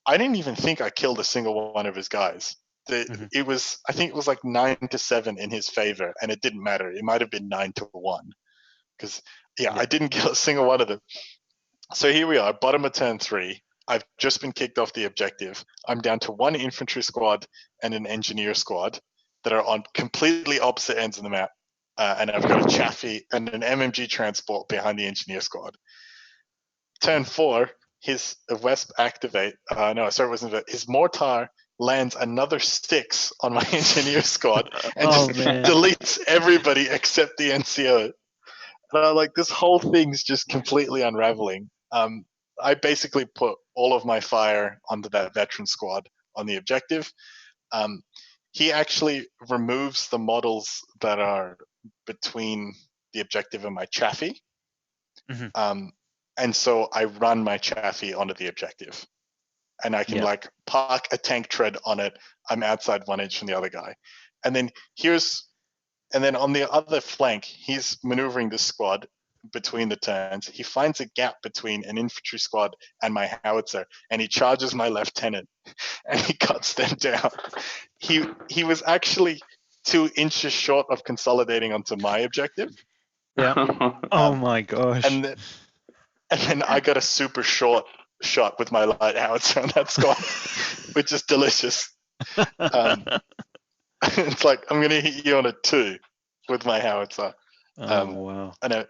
S2: I didn't even think I killed a single one of his guys. I think it was like 9-7 in his favor, and it didn't matter. It might have been 9-1 because I didn't kill a single one of them. So here we are, bottom of turn 3. I've just been kicked off the objective. I'm down to 1 infantry squad and an engineer squad that are on completely opposite ends of the map. And I've got a Chaffee and an MMG transport behind the engineer squad. Turn 4, his Wesp activate. His mortar lands another 6 on my engineer squad and deletes everybody except the NCO. And I'm like, this whole thing's just completely unraveling. I basically put all of my fire onto that veteran squad on the objective. He actually removes the models that are between the objective and my Chaffee. And so I run my Chaffee onto the objective. And I can park a tank tread on it. I'm outside 1 inch from the other guy. And then on the other flank, he's maneuvering this squad between the turns. He finds a gap between an infantry squad and my howitzer, and he charges my lieutenant, and he cuts them down. He was actually 2 inches short of consolidating onto my objective.
S1: Yeah. Oh my gosh.
S2: And then I got a super short shot with my light howitzer on that squad, which is delicious. It's like, I'm going to hit you on a 2 with my howitzer.
S1: Wow.
S2: And I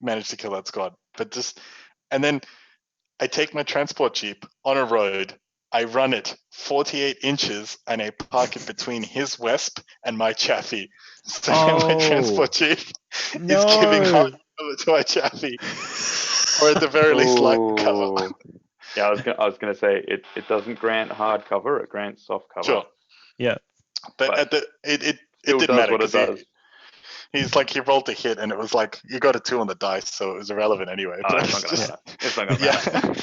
S2: managed to kill that squad. And then I take my transport jeep on a road. I run it 48 inches and I park it between his Wesp and my Chaffee. So my transport jeep is giving hard cover to my Chaffee. Or at the very least, light cover.
S3: Yeah, I was gonna say it doesn't grant hard cover; it grants soft cover.
S2: Sure.
S1: Yeah.
S2: But it didn't matter
S3: what it does.
S2: He's like, he rolled a hit and it was like, you got a 2 on the dice, so it was irrelevant anyway.
S3: But it's not gonna matter.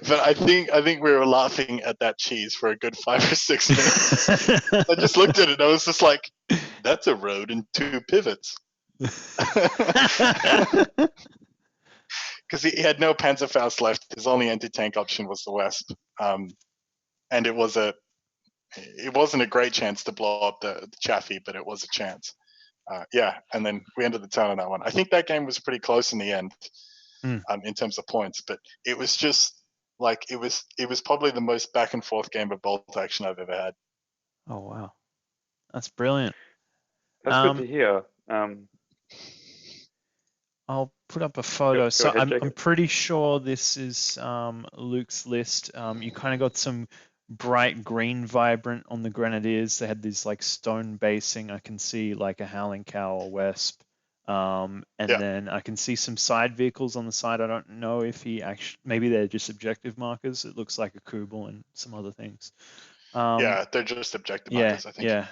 S2: But I think we were laughing at that cheese for a good 5 or 6 minutes. I just looked at it and I was just like, that's a road and 2 pivots. Because he had no Panzerfaust left. His only anti-tank option was the Wesp. And it was a it wasn't a great chance to blow up the Chaffee, but it was a chance. And then we ended the turn on that one. I think that game was pretty close in the end, in terms of points, but it was just like it was probably the most back and forth game of bolt action I've ever had.
S1: Oh wow, that's brilliant.
S3: That's good to hear.
S1: I'll put up a photo.
S3: Go
S1: So
S3: ahead,
S1: I'm pretty sure this is Luke's list. You kind of got some bright green vibrant on the Grenadiers. They had this like stone basing. I can see like a Howling Cow or Wesp. Then I can see some side vehicles on the side. I don't know if he actually, maybe they're just objective markers. It looks like a Kubel and some other things.
S2: They're just objective markers, I think.
S1: Yeah.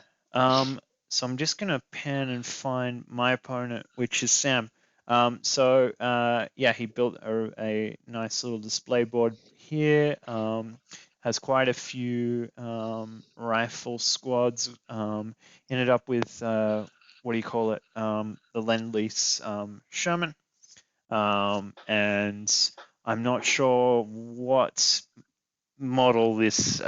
S1: So I'm just gonna pan and find my opponent, which is Sam. He built a nice little display board here. Has quite a few rifle squads. Ended up with what do you call it? The Lend-Lease Sherman. And I'm not sure what model this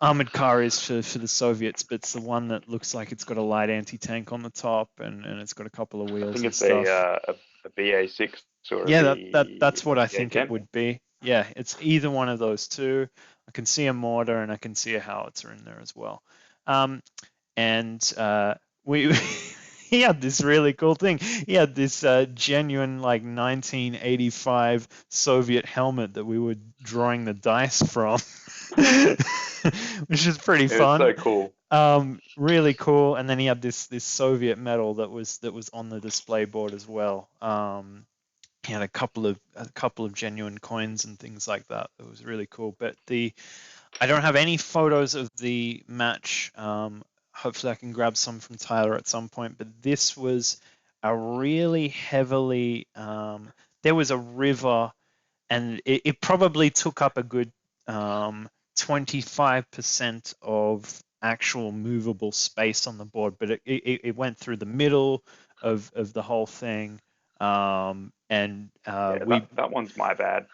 S1: armored car is for the Soviets, but it's the one that looks like it's got a light anti-tank on the top and it's got a couple of wheels.
S3: I think it's
S1: and
S3: a BA6 or
S1: that's what I think
S3: BA10.
S1: it would be. Yeah, it's either one of those two. I can see a mortar and I can see a howitzer in there as well. We he had this really cool thing. He had this genuine like 1985 Soviet helmet that we were drawing the dice from. Which is pretty fun.
S3: It's so cool.
S1: Really cool. And then he had this Soviet medal that was on the display board as well. He had a couple of genuine coins and things like that. It was really cool. But I don't have any photos of the match. Hopefully I can grab some from Tyler at some point. But this was a really heavily. There was a river, and it probably took up a good 25% of actual movable space on the board, but it went through the middle of the whole thing. That
S3: one's my bad.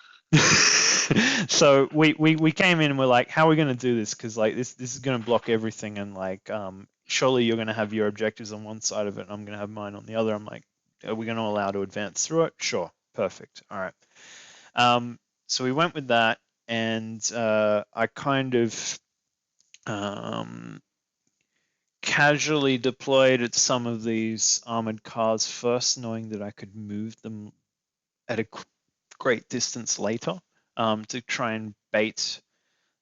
S1: So we came in and we're like, how are we going to do this? Because like this is going to block everything, and like surely you're going to have your objectives on one side of it, and I'm going to have mine on the other. I'm like, are we going to allow to advance through it? Sure, perfect. All right. So we went with that. And I kind of casually deployed at some of these armored cars first, knowing that I could move them at a great distance later to try and bait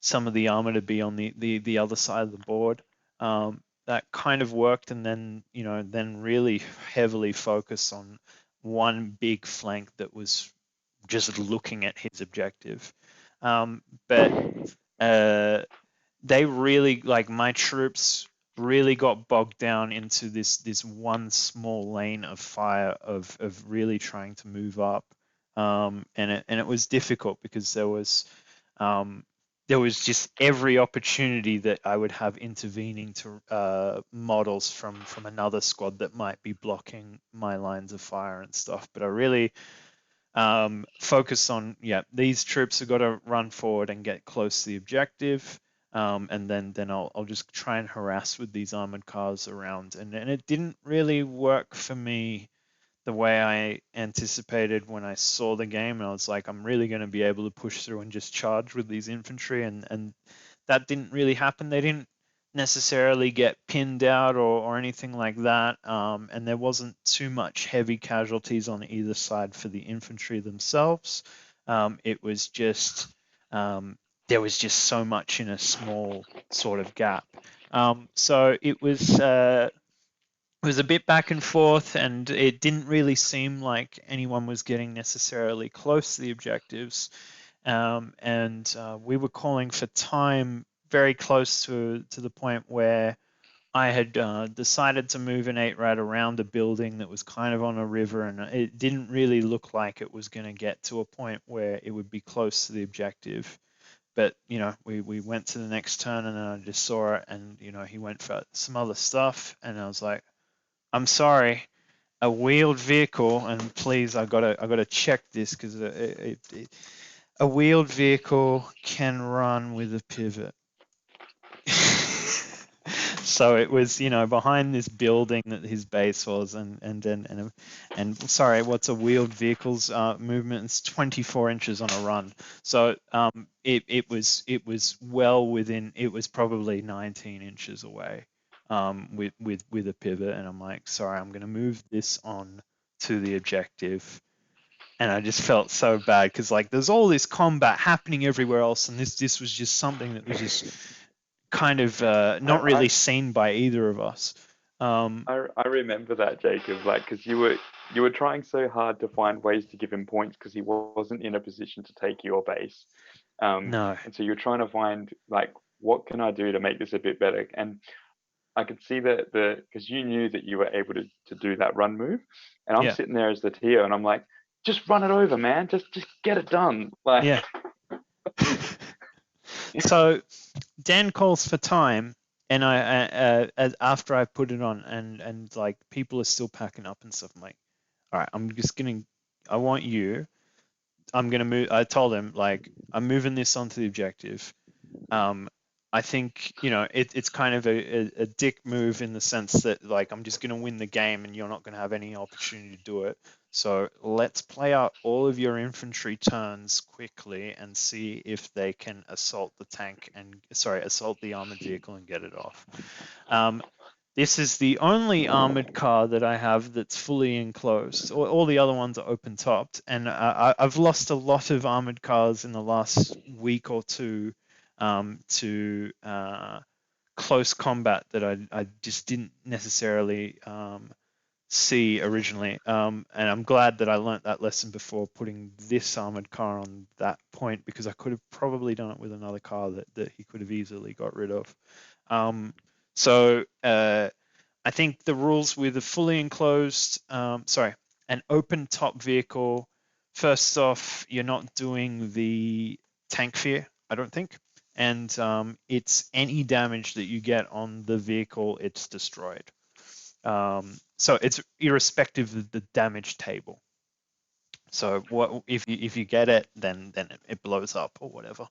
S1: some of the armor to be on the other side of the board. That kind of worked, and then really heavily focus on one big flank that was just looking at his objective. They really, like, my troops really got bogged down into this one small lane of fire of really trying to move up, and it was difficult because there was just every opportunity that I would have intervening to models from another squad that might be blocking my lines of fire and stuff. But I really focus on, these troops have got to run forward and get close to the objective, and then I'll just try and harass with these armored cars around. And it didn't really work for me the way I anticipated when I saw the game. And I was like, I'm really going to be able to push through and just charge with these infantry, and that didn't really happen. They didn't necessarily get pinned out or anything like that, and there wasn't too much heavy casualties on either side for the infantry themselves. It was just there was just so much in a small sort of gap. So it was a bit back and forth, and it didn't really seem like anyone was getting necessarily close to the objectives. We were calling for time very close to the point where I had decided to move an 8-rat around a building that was kind of on a river, and it didn't really look like it was going to get to a point where it would be close to the objective. But we went to the next turn, and then I just saw it, and he went for some other stuff, and I was like, I'm sorry, a wheeled vehicle, and please, I gotta check this because a wheeled vehicle can run with a pivot. So it was, behind this building that his base was, and sorry, what's a wheeled vehicle's movement? It's 24 inches on a run. So it was well within. It was probably 19 inches away, with a pivot, and I'm like, sorry, I'm gonna move this on to the objective. And I just felt so bad because like there's all this combat happening everywhere else, and this was just something that was just kind of not really seen by either of us.
S3: I remember that, Jacob, like, because you were trying so hard to find ways to give him points because he wasn't in a position to take your base.
S1: No.
S3: And so you're trying to find like, what can I do to make this a bit better? And I could see that because you knew that you were able to do that run move, and I'm
S1: Yeah.
S3: sitting there as the TO, and I'm like, just run it over, man. Just get it done. Like,
S1: Yeah. So Dan calls for time, and I after I put it on, and like people are still packing up and stuff. I'm like, all right, I want you. I'm gonna move. I told him like I'm moving this onto the objective. I think it's kind of a dick move in the sense that like I'm just gonna win the game and you're not gonna have any opportunity to do it. So let's play out all of your infantry turns quickly and see if they can assault the armored vehicle and get it off. This is the only armored car that I have that's fully enclosed. All the other ones are open topped, and I've lost a lot of armored cars in the last week or two to close combat that I just didn't necessarily see originally. And I'm glad that I learnt that lesson before putting this armored car on that point, because I could have probably done it with another car that he could have easily got rid of. So I think the rules with a fully enclosed, an open top vehicle, first off, you're not doing the tank fear, I don't think. And it's any damage that you get on the vehicle, it's destroyed. So it's irrespective of the damage table. So what if you get it, then it blows up or whatever.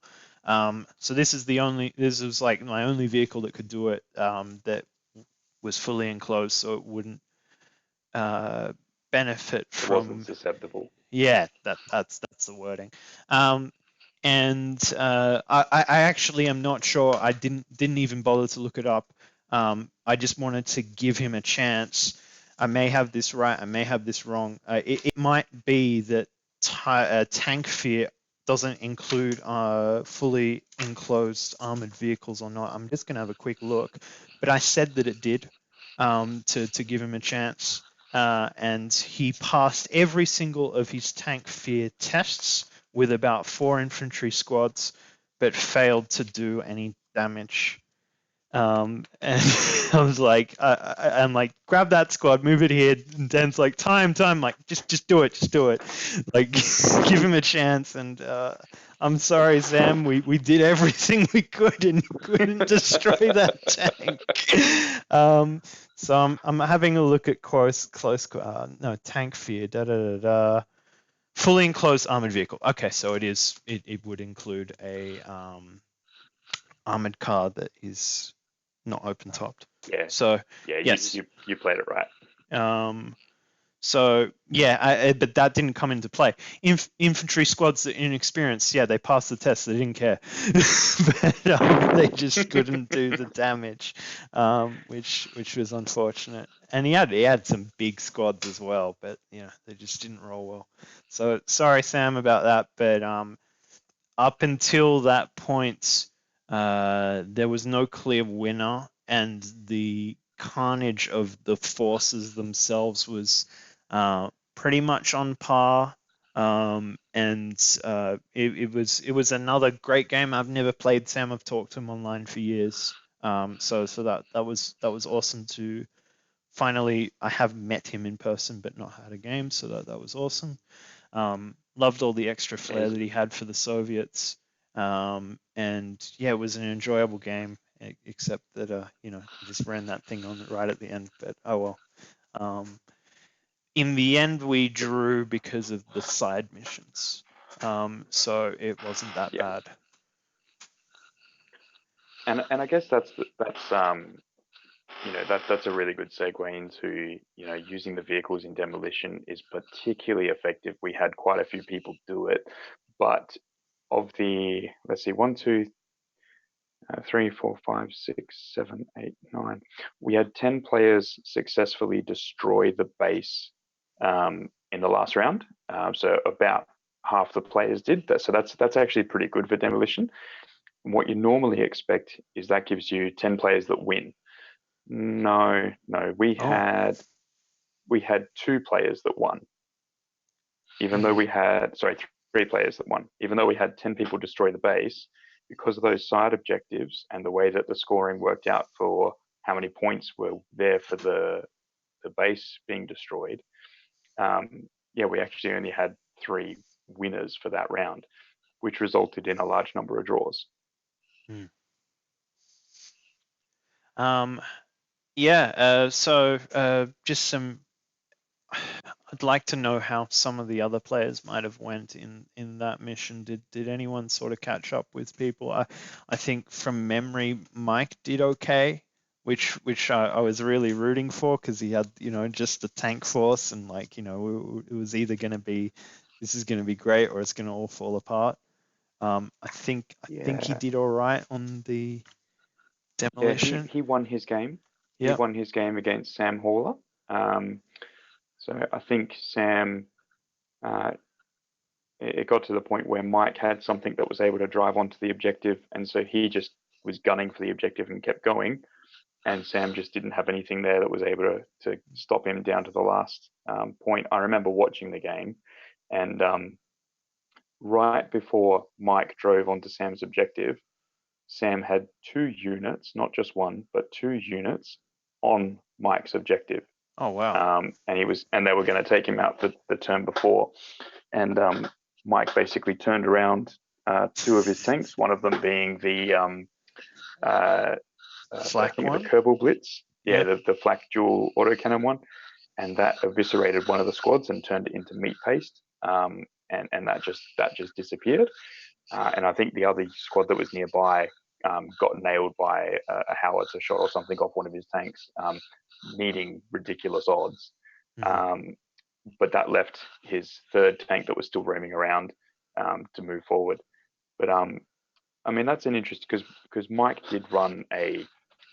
S1: So this was like my only vehicle that could do it, that was fully enclosed, so it wouldn't benefit
S3: it
S1: from.
S3: wasn't susceptible.
S1: Yeah, that's the wording. And I actually am not sure. I didn't even bother to look it up. I just wanted to give him a chance. I may have this right. I may have this wrong. It might be that tank fear doesn't include fully enclosed armored vehicles or not. I'm just going to have a quick look. But I said that it did, to give him a chance. And he passed every single of his tank fear tests with about 4 infantry squads, but failed to do any damage. And I was like, I'm like, grab that squad, move it here. And Dan's like, time, like, just do it, like, give him a chance. And I'm sorry, Sam, we did everything we could and couldn't destroy that tank. So I'm having a look at tank fear, fully enclosed armored vehicle. Okay, so it would include a armored car that is not open topped.
S3: Yeah.
S1: So
S3: yeah,
S1: yes,
S3: you played it right.
S1: So yeah, but that didn't come into play. Infantry squads that are inexperienced, yeah, they passed the test. They didn't care, but they just couldn't do the damage, which was unfortunate. And he had some big squads as well, but they just didn't roll well. So sorry, Sam, about that. But up until that point, there was no clear winner, and the carnage of the forces themselves was pretty much on par. And it was another great game. I've never played Sam. I've talked to him online for years. So that was awesome to finally. I have met him in person, but not had a game. So that was awesome. Loved all the extra flair that he had for the Soviets. And yeah, it was an enjoyable game, except that he just ran that thing on right at the end. But oh well. In the end, we drew because of the side missions, so it wasn't that bad.
S3: And I guess that's that's a really good segue into, using the vehicles in demolition is particularly effective. We had quite a few people do it, but of the, let's see, 1, 2, 3, 4, 5, 6, 7, 8, 9. We had 10 players successfully destroy the base in the last round. So about half the players did that. So that's actually pretty good for demolition. And what you normally expect is that gives you 10 players that win. No, we had 2 players that won. Even though we had 3 players that won. Even though we had 10 people destroy the base, because of those side objectives and the way that the scoring worked out for how many points were there for the base being destroyed, we actually only had 3 winners for that round, which resulted in a large number of draws.
S1: Just some. I'd like to know how some of the other players might have went in that mission. Did anyone sort of catch up with people? I think from memory, Mike did okay, which I was really rooting for, because he had just the tank force, and it was either going to be, this is going to be great, or it's going to all fall apart. I think he did all right on the demolition.
S3: He won his game.
S1: Yep.
S3: He won his game against Sam Hauler. So I think Sam, it got to the point where Mike had something that was able to drive onto the objective, and so he just was gunning for the objective and kept going, and Sam just didn't have anything there that was able to stop him down to the last point. I remember watching the game, and right before Mike drove onto Sam's objective, Sam had 2 units, not just one, but 2 units on Mike's objective.
S1: Oh wow!
S3: And they were going to take him out the turn before, and Mike basically turned around 2 of his tanks, one of them being the
S1: flak one,
S3: the Kerbal Blitz, the flak dual autocannon one, and that eviscerated one of the squads and turned it into meat paste, and that just disappeared. And I think the other squad that was nearby got nailed by a howitzer shot or something off one of his tanks, needing ridiculous odds. But that left his 3rd tank that was still roaming around to move forward. But that's an interest, because Mike did run a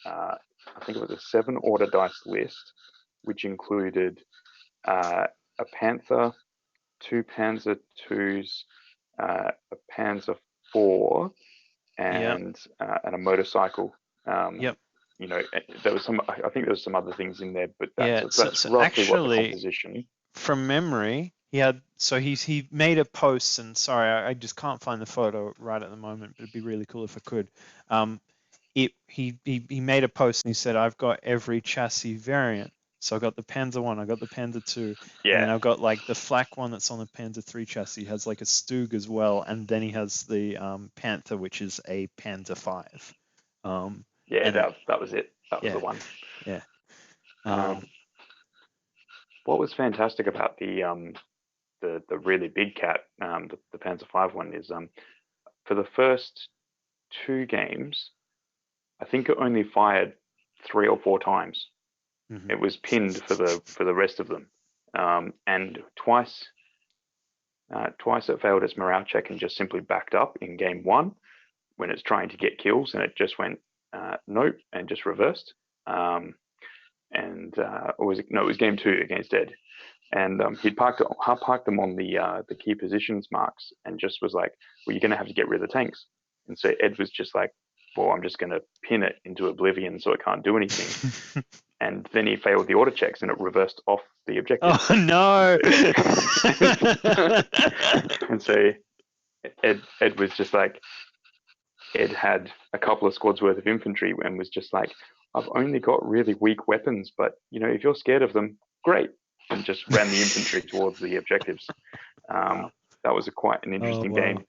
S3: I think it was a 7 order dice list, which included a Panther, 2 Panzer IIs, a Panzer IV, and a motorcycle. There was some. I think there was some other things in there, but that's roughly actually, what the composition.
S1: From memory, he made a post, and sorry, I just can't find the photo right at the moment, but it'd be really cool if I could. He made a post and he said, "I've got every chassis variant. So I got the Panzer 1, I got the Panzer 2, and I've got the flak one that's on the Panzer 3 chassis. He has a Stug as well, and then he has the Panther, which is a Panzer 5.
S3: That was it. That was the one.
S1: Yeah.
S3: What was fantastic about the really big cat, the Panzer 5 one, is for the first 2 games, I think it only fired 3 or 4 times. It was pinned for the rest of them, and twice it failed its morale check and just simply backed up in game 1 when it's trying to get kills, and it just went nope and just reversed. It was game 2 against Ed, and he'd parked them on the key positions marks, and just was like, "Well, you're going to have to get rid of the tanks." And so Ed was just like, "Well, I'm just going to pin it into oblivion so it can't do anything." And then he failed the auto checks, and it reversed off the objective.
S1: Oh no!
S3: And so Ed was just like, Ed had a couple of squads worth of infantry and was just like, "I've only got really weak weapons, but if you're scared of them, great," and just ran the infantry towards the objectives. That was quite an interesting game.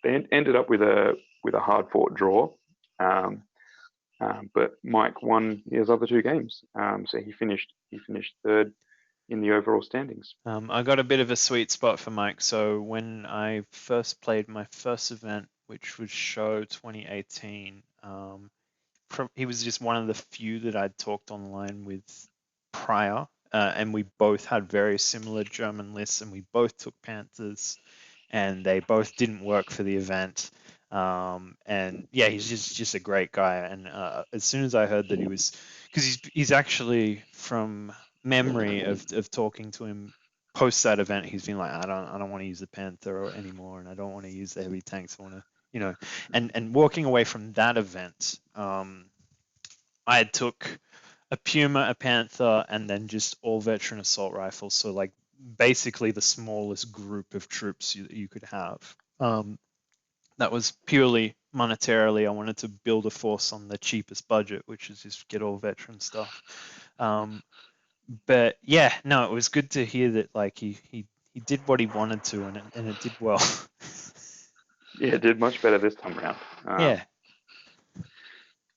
S3: They ended up with a hard fought draw, but Mike won his other 2 games, so he finished 3rd in the overall standings.
S1: I got a bit of a sweet spot for Mike. So when I first played my first event, which was Show 2018, he was just one of the few that I'd talked online with prior, and we both had very similar German lists, and we both took Panthers, and they both didn't work for the event. And yeah, he's just a great guy. And as soon as I heard that he was, because he's actually, from memory of talking to him post that event, he's been like, I don't want to use the Panther anymore, and I don't want to use the heavy tanks. I want to, and walking away from that event, I took a Puma, a Panther, and then just all veteran assault rifles. So like basically the smallest group of troops you could have. That was purely monetarily. I wanted to build a force on the cheapest budget, which is just get all veteran stuff. But yeah, no, it was good to hear that like he did what he wanted to, and it did well.
S3: Yeah, it did much better this time around.
S1: Yeah.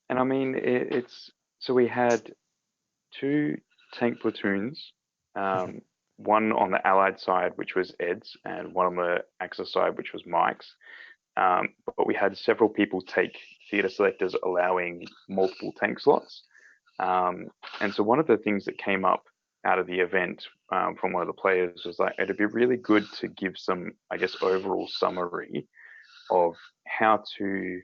S3: And I mean, so we had 2 tank platoons, one on the Allied side, which was Ed's, and one on the Axis side, which was Mike's. But we had several people take theatre selectors allowing multiple tank slots. And so one of the things that came up out of the event from one of the players was like, it'd be really good to give some, I guess, overall summary of how to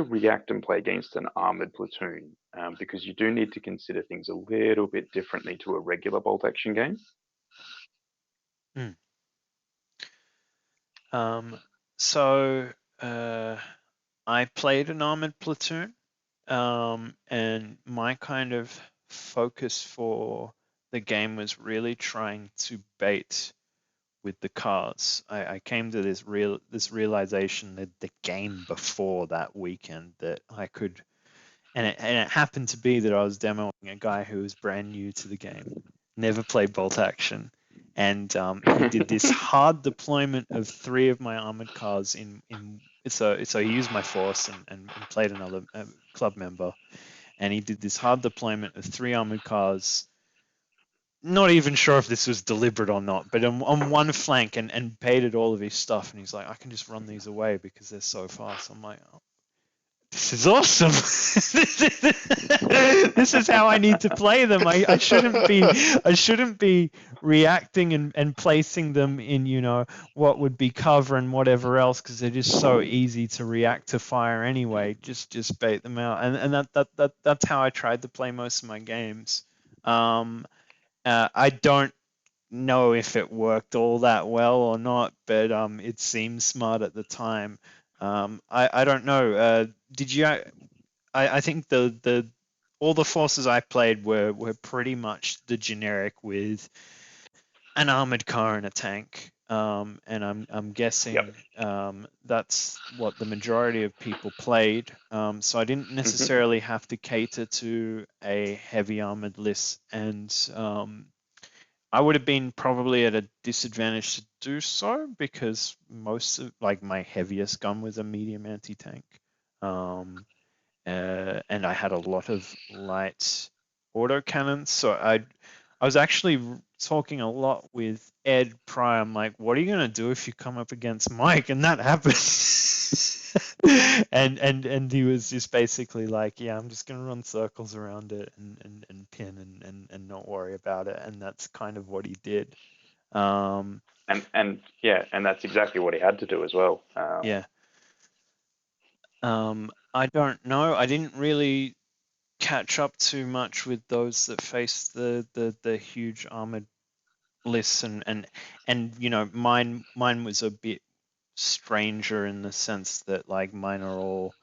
S3: react and play against an armored platoon, because you do need to consider things a little bit differently to a regular bolt action game.
S1: So I played an armored platoon, and my kind of focus for the game was really trying to bait with the cars. I came to this realization that the game before that weekend that I could, and it happened to be that I was demoing a guy who was brand new to the game, never played bolt action, and he did this hard deployment of 3 of my armored cars so he used my force and played another club member, and he did this hard deployment of 3 armored cars. Not even sure if this was deliberate or not, but on one flank, and baited all of his stuff, and he's like, I can just run these away because they're so fast. I'm like, oh, this is awesome. This is how I need to play them. I shouldn't be reacting and placing them in what would be cover and whatever else, because they're just so easy to react to fire anyway. Just bait them out, and that's how I tried to play most of my games. I don't know if it worked all that well or not, but it seemed smart at the time. I don't know. Did you? I think the all the forces I played were pretty much the generic with an armored car and a tank. And I'm guessing that's what the majority of people played. So I didn't necessarily have to cater to a heavy armored list, and I would have been probably at a disadvantage to do so because most of my heaviest gun was a medium anti-tank, and I had a lot of light autocannons. So I was actually talking a lot with Ed prior. I'm like, what are you gonna do if you come up against Mike? And that happened. and he was just basically like, yeah, I'm just gonna run circles around it and pin and not worry about it. And that's kind of what he did.
S3: And that's exactly what he had to do as well.
S1: Yeah. I don't know. I didn't really catch up too much with those that faced the huge armored lists, and mine was a bit stranger in the sense that mine are all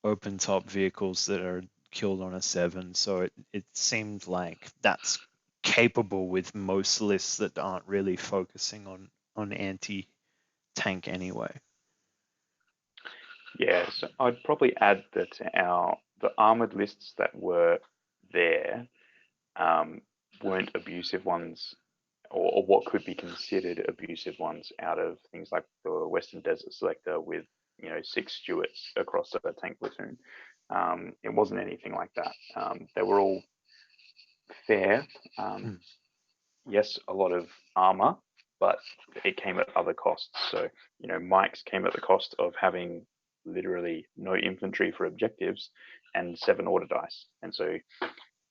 S1: open top vehicles that are killed on a 7, so it seemed like that's capable with most lists that aren't really focusing on anti-tank anyway.
S3: Yeah, so I'd probably add that the armored lists that were there weren't abusive ones, or what could be considered abusive ones, out of things like the Western Desert Selector with 6 Stuarts across a tank platoon. It wasn't anything like that. They were all fair. Yes, a lot of armor, but it came at other costs. So Mike's came at the cost of having literally no infantry for objectives and 7 order dice. And so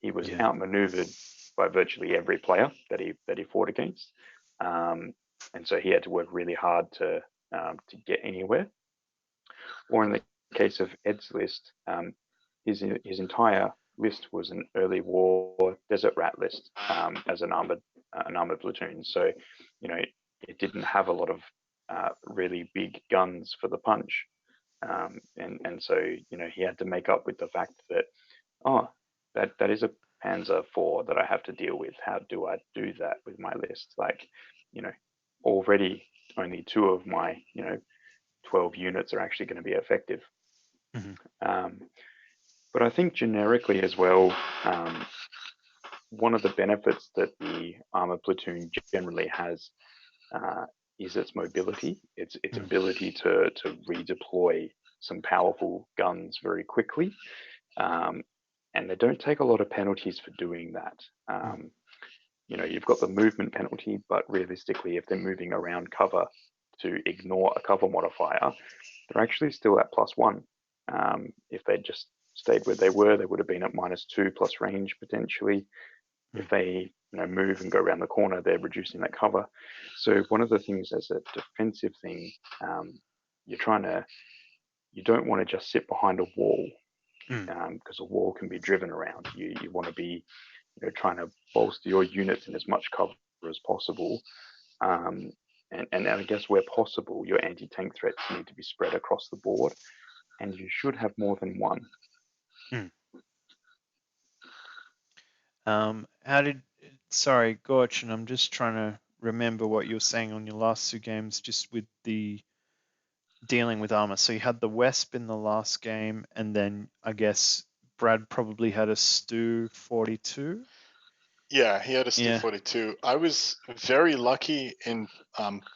S3: he was outmaneuvered by virtually every player that he fought against. And so he had to work really hard to get anywhere. Or in the case of Ed's list, his entire list was an early war desert rat list as an armored platoon. So, it didn't have a lot of really big guns for the punch, and so he had to make up with the fact that that is a Panzer IV that I have to deal with. How do I do that with my list? Like, already only 2 of my 12 units are actually going to be effective. But I think generically as well, one of the benefits that the armored platoon generally has is its mobility, its ability to redeploy some powerful guns very quickly. And they don't take a lot of penalties for doing that. You've got the movement penalty, but realistically, if they're moving around cover to ignore a cover modifier, they're actually still at +1. If they just stayed where they were, they would have been at -2 plus range potentially. If they move and go around the corner, they're reducing that cover. So one of the things as a defensive thing, you don't want to just sit behind a wall, because a wall can be driven around. You want to be trying to bolster your units in as much cover as possible. And I guess where possible, your anti-tank threats need to be spread across the board, and you should have more than one.
S1: Sorry, Gorcin, I'm just trying to remember what you were saying on your last 2 games, just with the dealing with armor. So you had the Wesp in the last game, and then I guess Brad probably had a Stu 42.
S2: Yeah, he had a Stu 42. I was very lucky in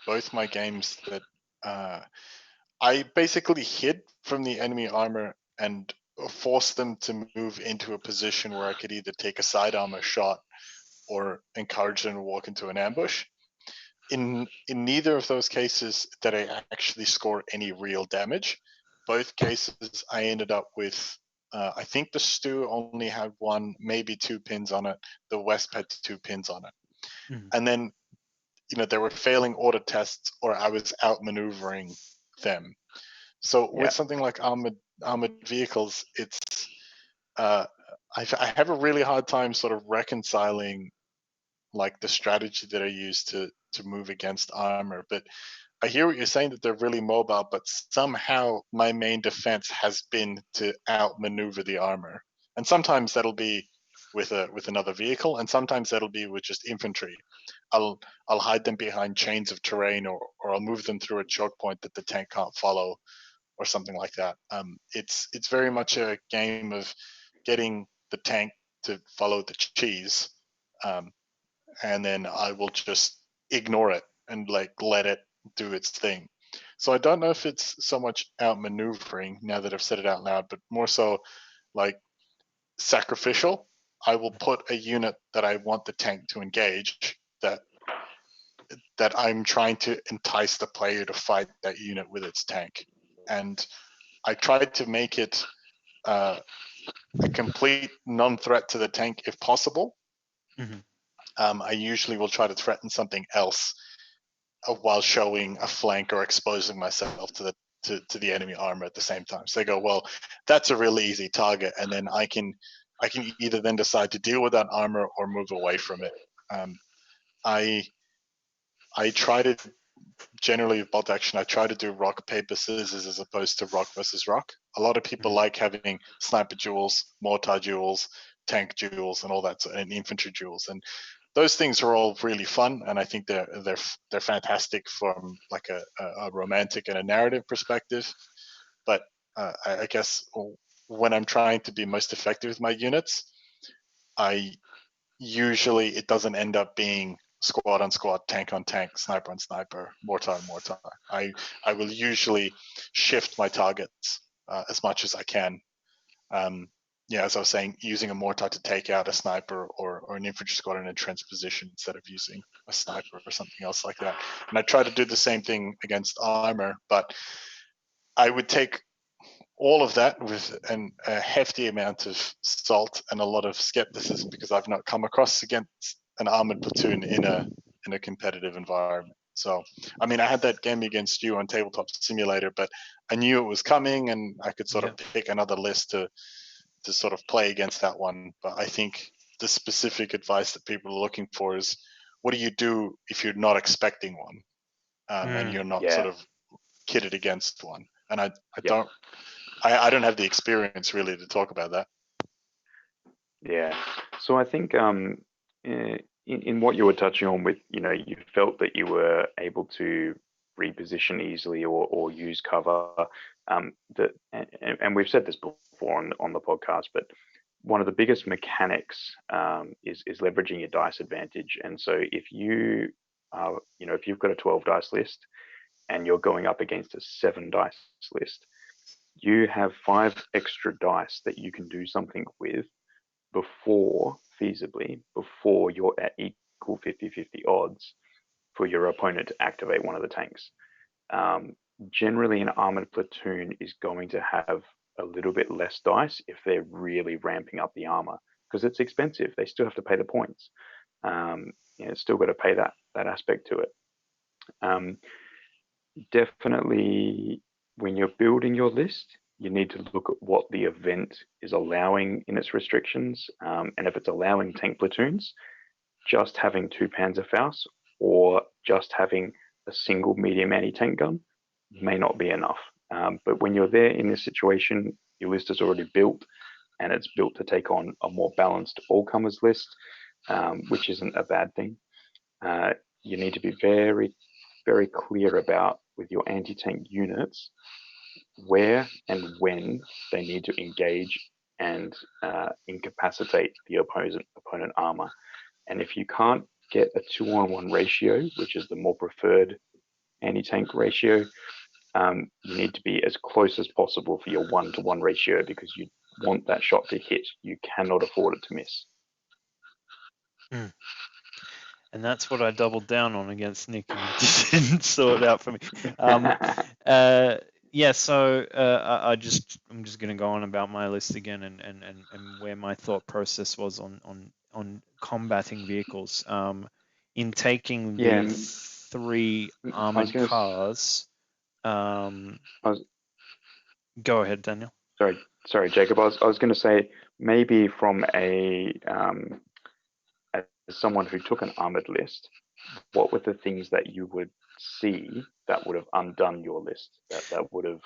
S2: both my games that I basically hid from the enemy armor and forced them to move into a position where I could either take a side armor shot or encourage them to walk into an ambush. In neither of those cases did I actually score any real damage. Both cases I ended up with, I think the Stu only had 1, maybe 2 pins on it. The Wesp had 2 pins on it. And then, they were failing order tests or I was outmaneuvering them. So with something like armored vehicles, it's I have a really hard time sort of reconciling like the strategy that I use to move against armor. But I hear what you're saying, that they're really mobile, but somehow my main defense has been to outmaneuver the armor. And sometimes that'll be with another vehicle, and sometimes that'll be with just infantry. I'll hide them behind chains of terrain, or I'll move them through a choke point that the tank can't follow, or something like that. It's very much a game of getting the tank to follow the cheese, and then I will just ignore it and let it do its thing. So I don't know if it's so much outmaneuvering now that I've said it out loud, but more so like sacrificial. I will put a unit that I want the tank to engage, that I'm trying to entice the player to fight that unit with its tank. And I tried to make it a complete non-threat to the tank if possible. I usually will try to threaten something else while showing a flank or exposing myself to the enemy armor at the same time. So they go, well, that's a really easy target, and then I can either then decide to deal with that armor or move away from it. I try to generally with bolt action, I try to do rock, paper, scissors as opposed to rock versus rock. A lot of people like having sniper duels, mortar duels, tank duels, and all that, and infantry duels. And those things are all really fun, and I think they're fantastic from like a romantic and a narrative perspective. But I guess when I'm trying to be most effective with my units, it doesn't end up being squad on squad, tank on tank, sniper on sniper, mortar on mortar. I will usually shift my targets as much as I can. As I was saying, using a mortar to take out a sniper or an infantry squad in a trench position instead of using a sniper or something else like that. And I try to do the same thing against armor, but I would take, all of that with a hefty amount of salt and a lot of skepticism, because I've not come across against an armored platoon in a competitive environment. So, I mean, I had that game against you on Tabletop Simulator, but I knew it was coming, and I could sort of pick another list to sort of play against that one. But I think the specific advice that people are looking for is, what do you do if you're not expecting one, and you're not sort of kitted against one? And I don't have the experience really to talk about that.
S3: Yeah. So I think in what you were touching on with, you felt that you were able to reposition easily or use cover. And we've said this before on the podcast, but one of the biggest mechanics is leveraging your dice advantage. And so if you are, if you've got a 12 dice list and you're going up against a 7 dice list, you have 5 extra dice that you can do something with feasibly before you're at equal 50-50 odds for your opponent to activate one of the tanks. Generally, an armored platoon is going to have a little bit less dice if they're really ramping up the armor, because it's expensive. They still have to pay the points. It's still got to pay that aspect to it. Definitely, when you're building your list, you need to look at what the event is allowing in its restrictions. And if it's allowing tank platoons, just having 2 Panzerfaust or just having a single medium anti-tank gun may not be enough. But when you're there in this situation, your list is already built, and it's built to take on a more balanced all-comers list, which isn't a bad thing. You need to be very, very clear about, with your anti-tank units, where and when they need to engage and incapacitate the opponent armor. And if you can't get a 2-on-1 ratio, which is the more preferred anti-tank ratio, you need to be as close as possible for your 1-to-1 ratio, because you want that shot to hit. You cannot afford it to miss.
S1: And that's what I doubled down on against Nick, and he didn't sort it out for me. So I'm just going to go on about my list again and where my thought process was on combating vehicles. In taking the 3 armored cars. Go ahead, Daniel.
S3: Sorry, Jacob. I was going to say, maybe from as someone who took an armored list, what were the things that you would see that would have undone your list, that would have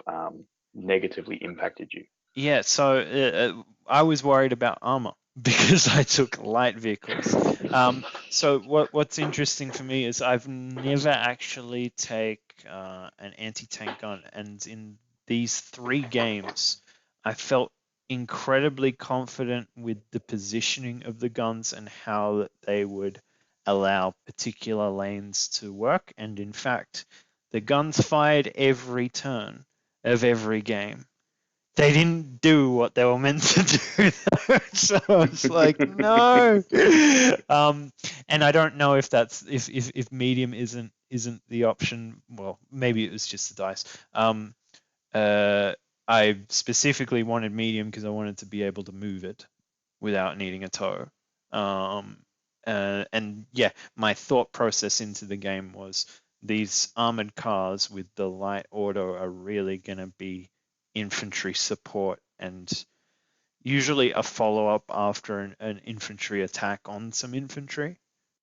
S3: negatively impacted you?
S1: Yeah, so I was worried about armor because I took light vehicles. So what's interesting for me is I've never actually take an anti-tank gun, and in these 3 games, I felt incredibly confident with the positioning of the guns and how they would allow particular lanes to work. And in fact, the guns fired every turn of every game. They didn't do what they were meant to do, though. So I was like, no. And I don't know if that's if medium isn't the option. Well, maybe it was just the dice. I specifically wanted medium because I wanted to be able to move it without needing a tow. And yeah, my thought process into the game was, these armored cars with the light auto are really going to be infantry support, and usually a follow-up after an infantry attack on some infantry,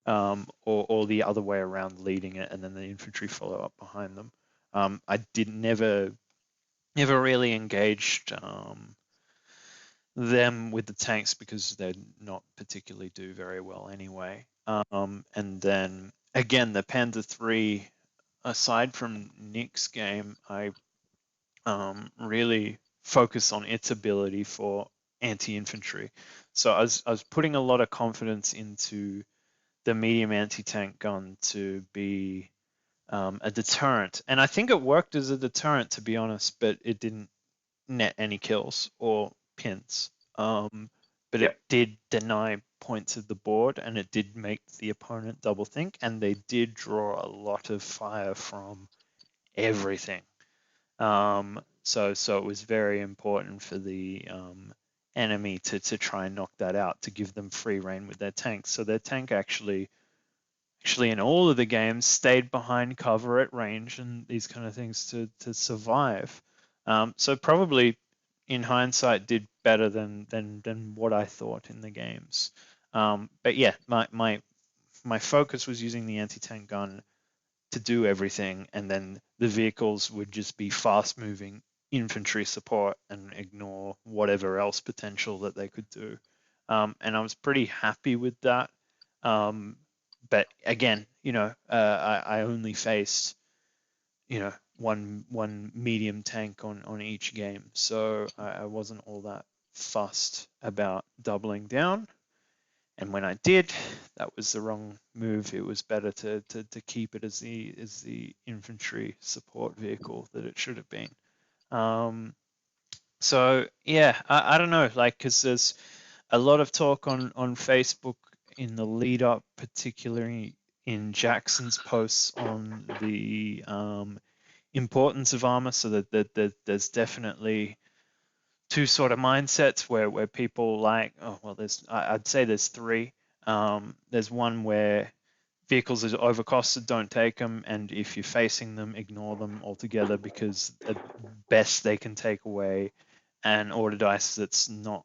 S1: or the other way around, leading it and then the infantry follow up behind them. I never really engaged them with the tanks because they're not particularly do very well anyway. And then again, the Panther 3, aside from Nick's game, I really focus on its ability for anti-infantry. So I was putting a lot of confidence into the medium anti-tank gun to be a deterrent. And I think it worked as a deterrent, to be honest, but it didn't net any kills or pins. But it did deny points of the board, and it did make the opponent double think, and they did draw a lot of fire from everything. So it was very important for the enemy to try and knock that out, to give them free reign with their tanks. So their tank actually in all of the games stayed behind cover at range and these kind of things to survive. So probably in hindsight did better than what I thought in the games. But yeah, my focus was using the anti-tank gun to do everything, and then the vehicles would just be fast-moving infantry support and ignore whatever else potential that they could do. And I was pretty happy with that. But again, I only faced, one medium tank on each game, so I wasn't all that fussed about doubling down. And when I did, that was the wrong move. It was better to keep it as the infantry support vehicle that it should have been. So yeah, I don't know, like, because there's a lot of talk on Facebook in the lead up, particularly in Jackson's posts on the importance of armor. So that there's definitely two sort of mindsets where people like, oh well, I'd say there's three. There's one where vehicles are overcosted, don't take them, and if you're facing them, ignore them altogether, because at best they can take away an order dice that's not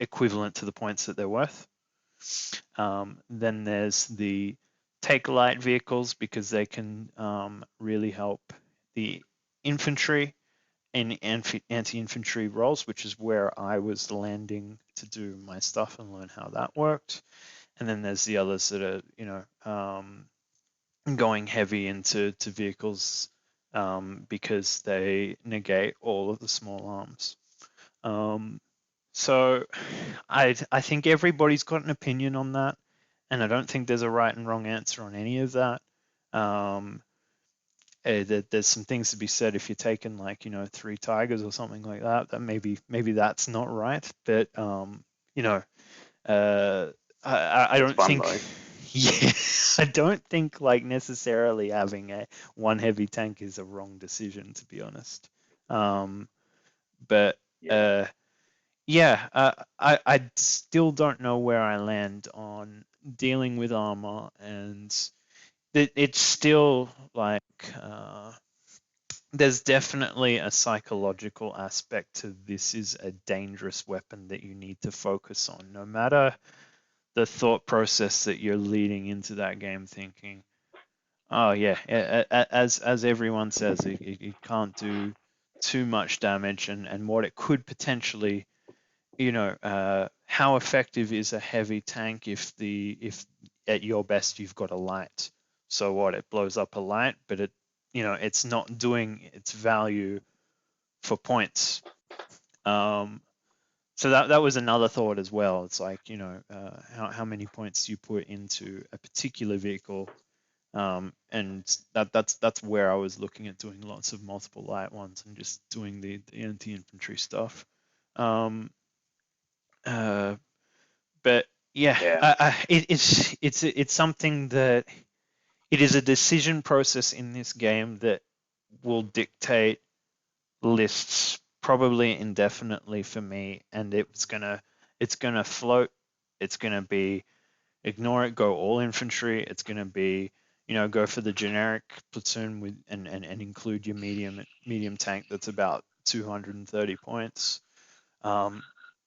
S1: equivalent to the points that they're worth. Then there's the take light vehicles, because they can really help the infantry in anti-infantry roles, which is where I was landing to do my stuff and learn how that worked. And then there's the others that are, going heavy into vehicles because they negate all of the small arms. So I think everybody's got an opinion on that, and I don't think there's a right and wrong answer on any of that. There's some things to be said if you're taking, like, 3 tigers or something like that. That maybe that's not right, but I don't
S3: fun,
S1: think.
S3: though.
S1: Yeah, I don't think like necessarily having one heavy tank is a wrong decision, to be honest. But
S3: Yeah.
S1: I still don't know where I land on dealing with armor, and it's still like there's definitely a psychological aspect to this. Is a dangerous weapon that you need to focus on, no matter the thought process that you're leading into that game, thinking, oh yeah, as everyone says, it can't do too much damage, and what it could potentially, how effective is a heavy tank if at your best you've got a light? So what? It blows up a light, but it's not doing its value for points. So that was another thought as well. It's like, how many points do you put into a particular vehicle? And that's where I was looking at doing lots of multiple light ones and just doing the anti-infantry stuff. But yeah, it's something that it is a decision process in this game that will dictate lists probably indefinitely for me, and it's gonna float. It's gonna be ignore it, go all infantry. It's gonna be, go for the generic platoon with and include your medium tank that's about 230 points.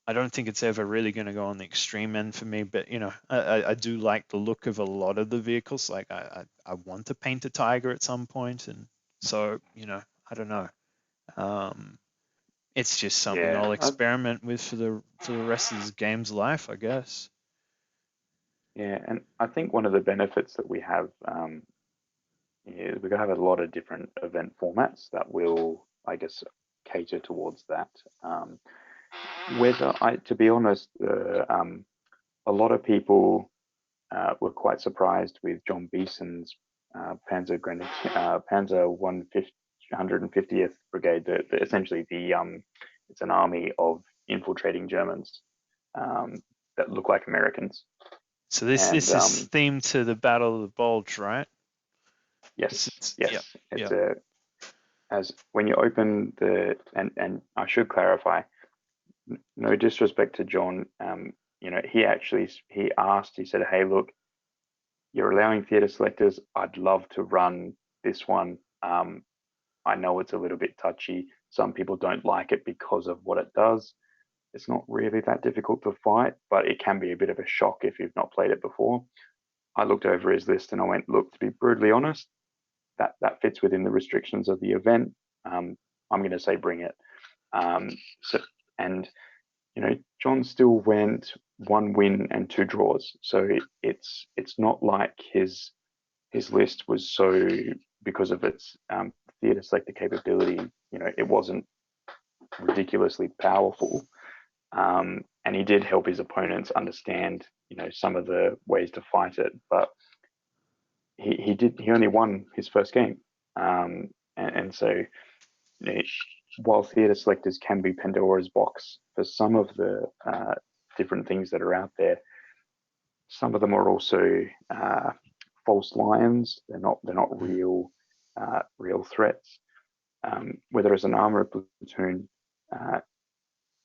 S1: I don't think it's ever really going to go on the extreme end for me, but I do like the look of a lot of the vehicles. Like I want to paint a tiger at some point, and so I don't know. It's just something I'll experiment with for the rest of this game's life, I guess.
S3: Yeah, and I think one of the benefits that we have is we're going to have a lot of different event formats that will, I guess, cater towards that. To be honest, a lot of people were quite surprised with John Beeson's Panzer 150th Brigade. Essentially, it's an army of infiltrating Germans that look like Americans.
S1: So this is themed to the Battle of the Bulge, right?
S3: Yes. as when you open and I should clarify, no disrespect to John, he asked, he said, hey, look, you're allowing theatre selectors. I'd love to run this one. I know it's a little bit touchy. Some people don't like it because of what it does. It's not really that difficult to fight, but it can be a bit of a shock if you've not played it before. I looked over his list and I went, look, to be brutally honest, that fits within the restrictions of the event. I'm going to say bring it. John still went 1 win and 2 draws. So it's not like his list was so, because of its theatre selector capability, it wasn't ridiculously powerful. And he did help his opponents understand, some of the ways to fight it. But he only won his first game. And so, while theatre selectors can be Pandora's box for some of the different things that are out there, some of them are also false lions. They're not real threats. Whether it's an armor platoon,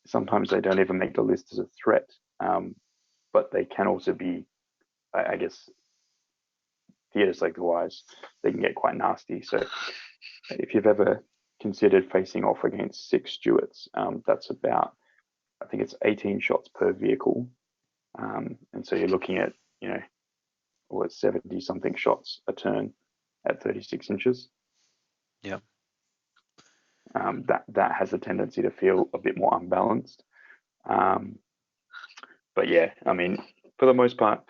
S3: sometimes they don't even make the list as a threat, but they can also be, I guess, theatre selector wise, they can get quite nasty. So if you've ever considered facing off against 6 Stuarts, that's about, I think it's 18 shots per vehicle. And so you're looking at, 70 something shots a turn at 36 inches.
S1: Yeah.
S3: That has a tendency to feel a bit more unbalanced. But yeah, I mean, for the most part,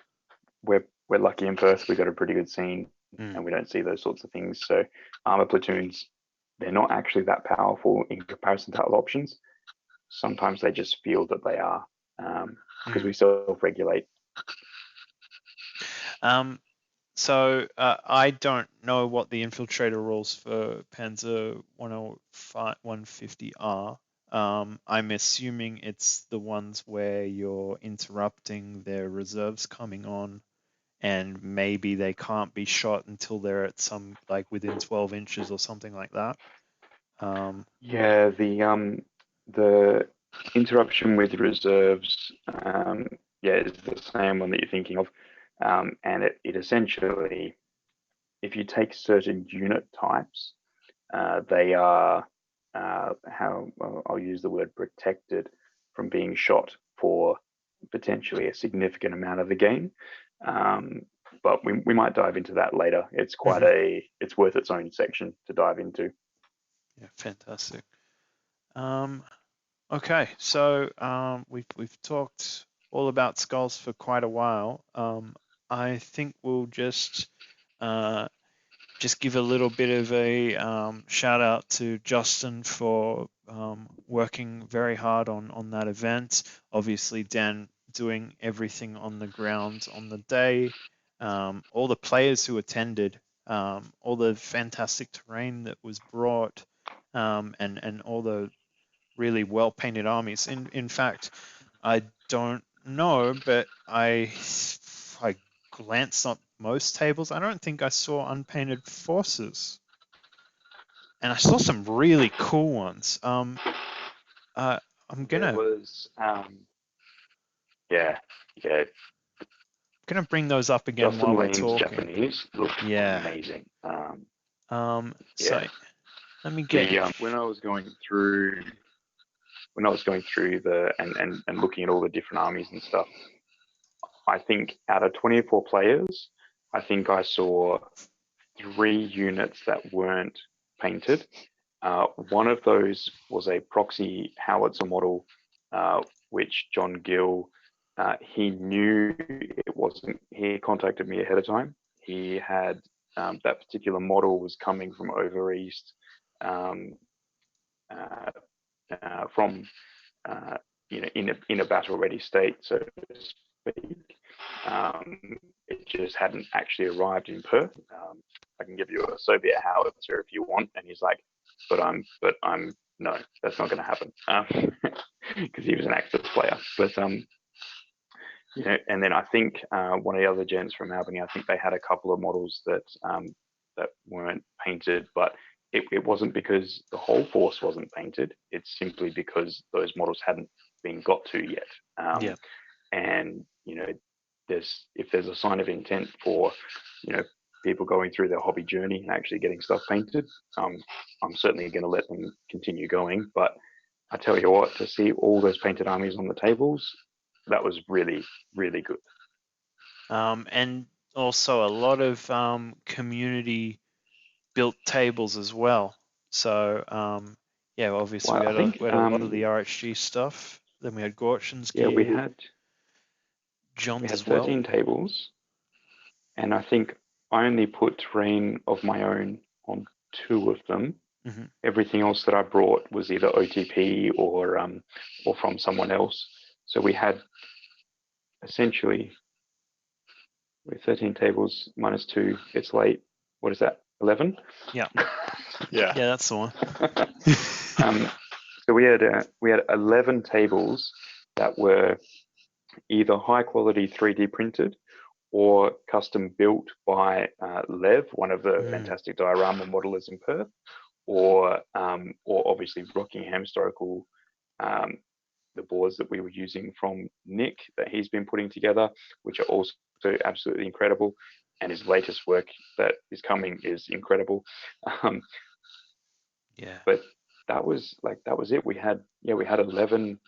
S3: we're lucky in Perth. We've got a pretty good scene, and we don't see those sorts of things. So armor platoons, they're not actually that powerful in comparison to other options. Sometimes they just feel that they are, because we self-regulate.
S1: So I don't know what the infiltrator rules for Panzer 105, 150 are. I'm assuming it's the ones where you're interrupting their reserves coming on, and maybe they can't be shot until they're at some, like, within 12 inches or something like that.
S3: Yeah, the interruption with reserves, is the same one that you're thinking of, and it essentially, if you take certain unit types, they are I'll use the word protected from being shot for potentially a significant amount of the game. But we might dive into that later. It's quite it's worth its own section to dive into.
S1: Yeah, fantastic. Okay, so we've talked all about skulls for quite a while. I think we'll just give a little bit of a shout out to Justin for working very hard on that event. Obviously, Dan doing everything on the ground on the day. All the players who attended, all the fantastic terrain that was brought, and all the really well painted armies. In fact, I don't know, but I glanced at most tables. I don't think I saw unpainted forces, and I saw some really cool ones. I'm gonna bring those up again
S3: Justin
S1: while we're
S3: Lane's
S1: talking.
S3: Japanese looked amazing.
S1: So let me get
S3: when I was going through the and looking at all the different armies and stuff, I think out of 24 players, I think I saw 3 units that weren't painted. One of those was a proxy howitzer model, which John Gill, he knew it wasn't, he contacted me ahead of time. He had that particular model was coming from over east, from in a battle ready state, so to speak. It just hadn't actually arrived in Perth. I can give you a Soviet howitzer if you want. And he's like, but I'm no, that's not going to happen, because he was an Axis player. But and then I think one of the other gents from Albany, I think they had a couple of models that that weren't painted, but it wasn't because the whole force wasn't painted. It's simply because those models hadn't been got to yet.
S1: Yeah.
S3: And if there's a sign of intent for people going through their hobby journey and actually getting stuff painted, I'm certainly going to let them continue going. But I tell you what, to see all those painted armies on the tables, that was really, really good.
S1: And also a lot of community built tables as well. So yeah, obviously
S3: Well,
S1: we had a lot of the RHG stuff. Then we had Gorcin's gear.
S3: we had
S1: John's as
S3: 13
S1: well.
S3: tables, and I think I only put terrain of my own on 2 of them.
S1: Mm-hmm.
S3: Everything else that I brought was either OTP or from someone else. So we had essentially with 13 tables minus 2, it's late. What is that? 11?
S1: Yeah.
S2: Yeah.
S1: Yeah, that's the one.
S3: So we had 11 tables that were either high quality 3D printed or custom built by Lev, one of the fantastic diorama modelers in Perth, or obviously Rockingham historical, the boards that we were using from Nick that he's been putting together, which are also absolutely incredible, and his latest work that is coming is incredible.
S1: Yeah.
S3: But that was it. We had 11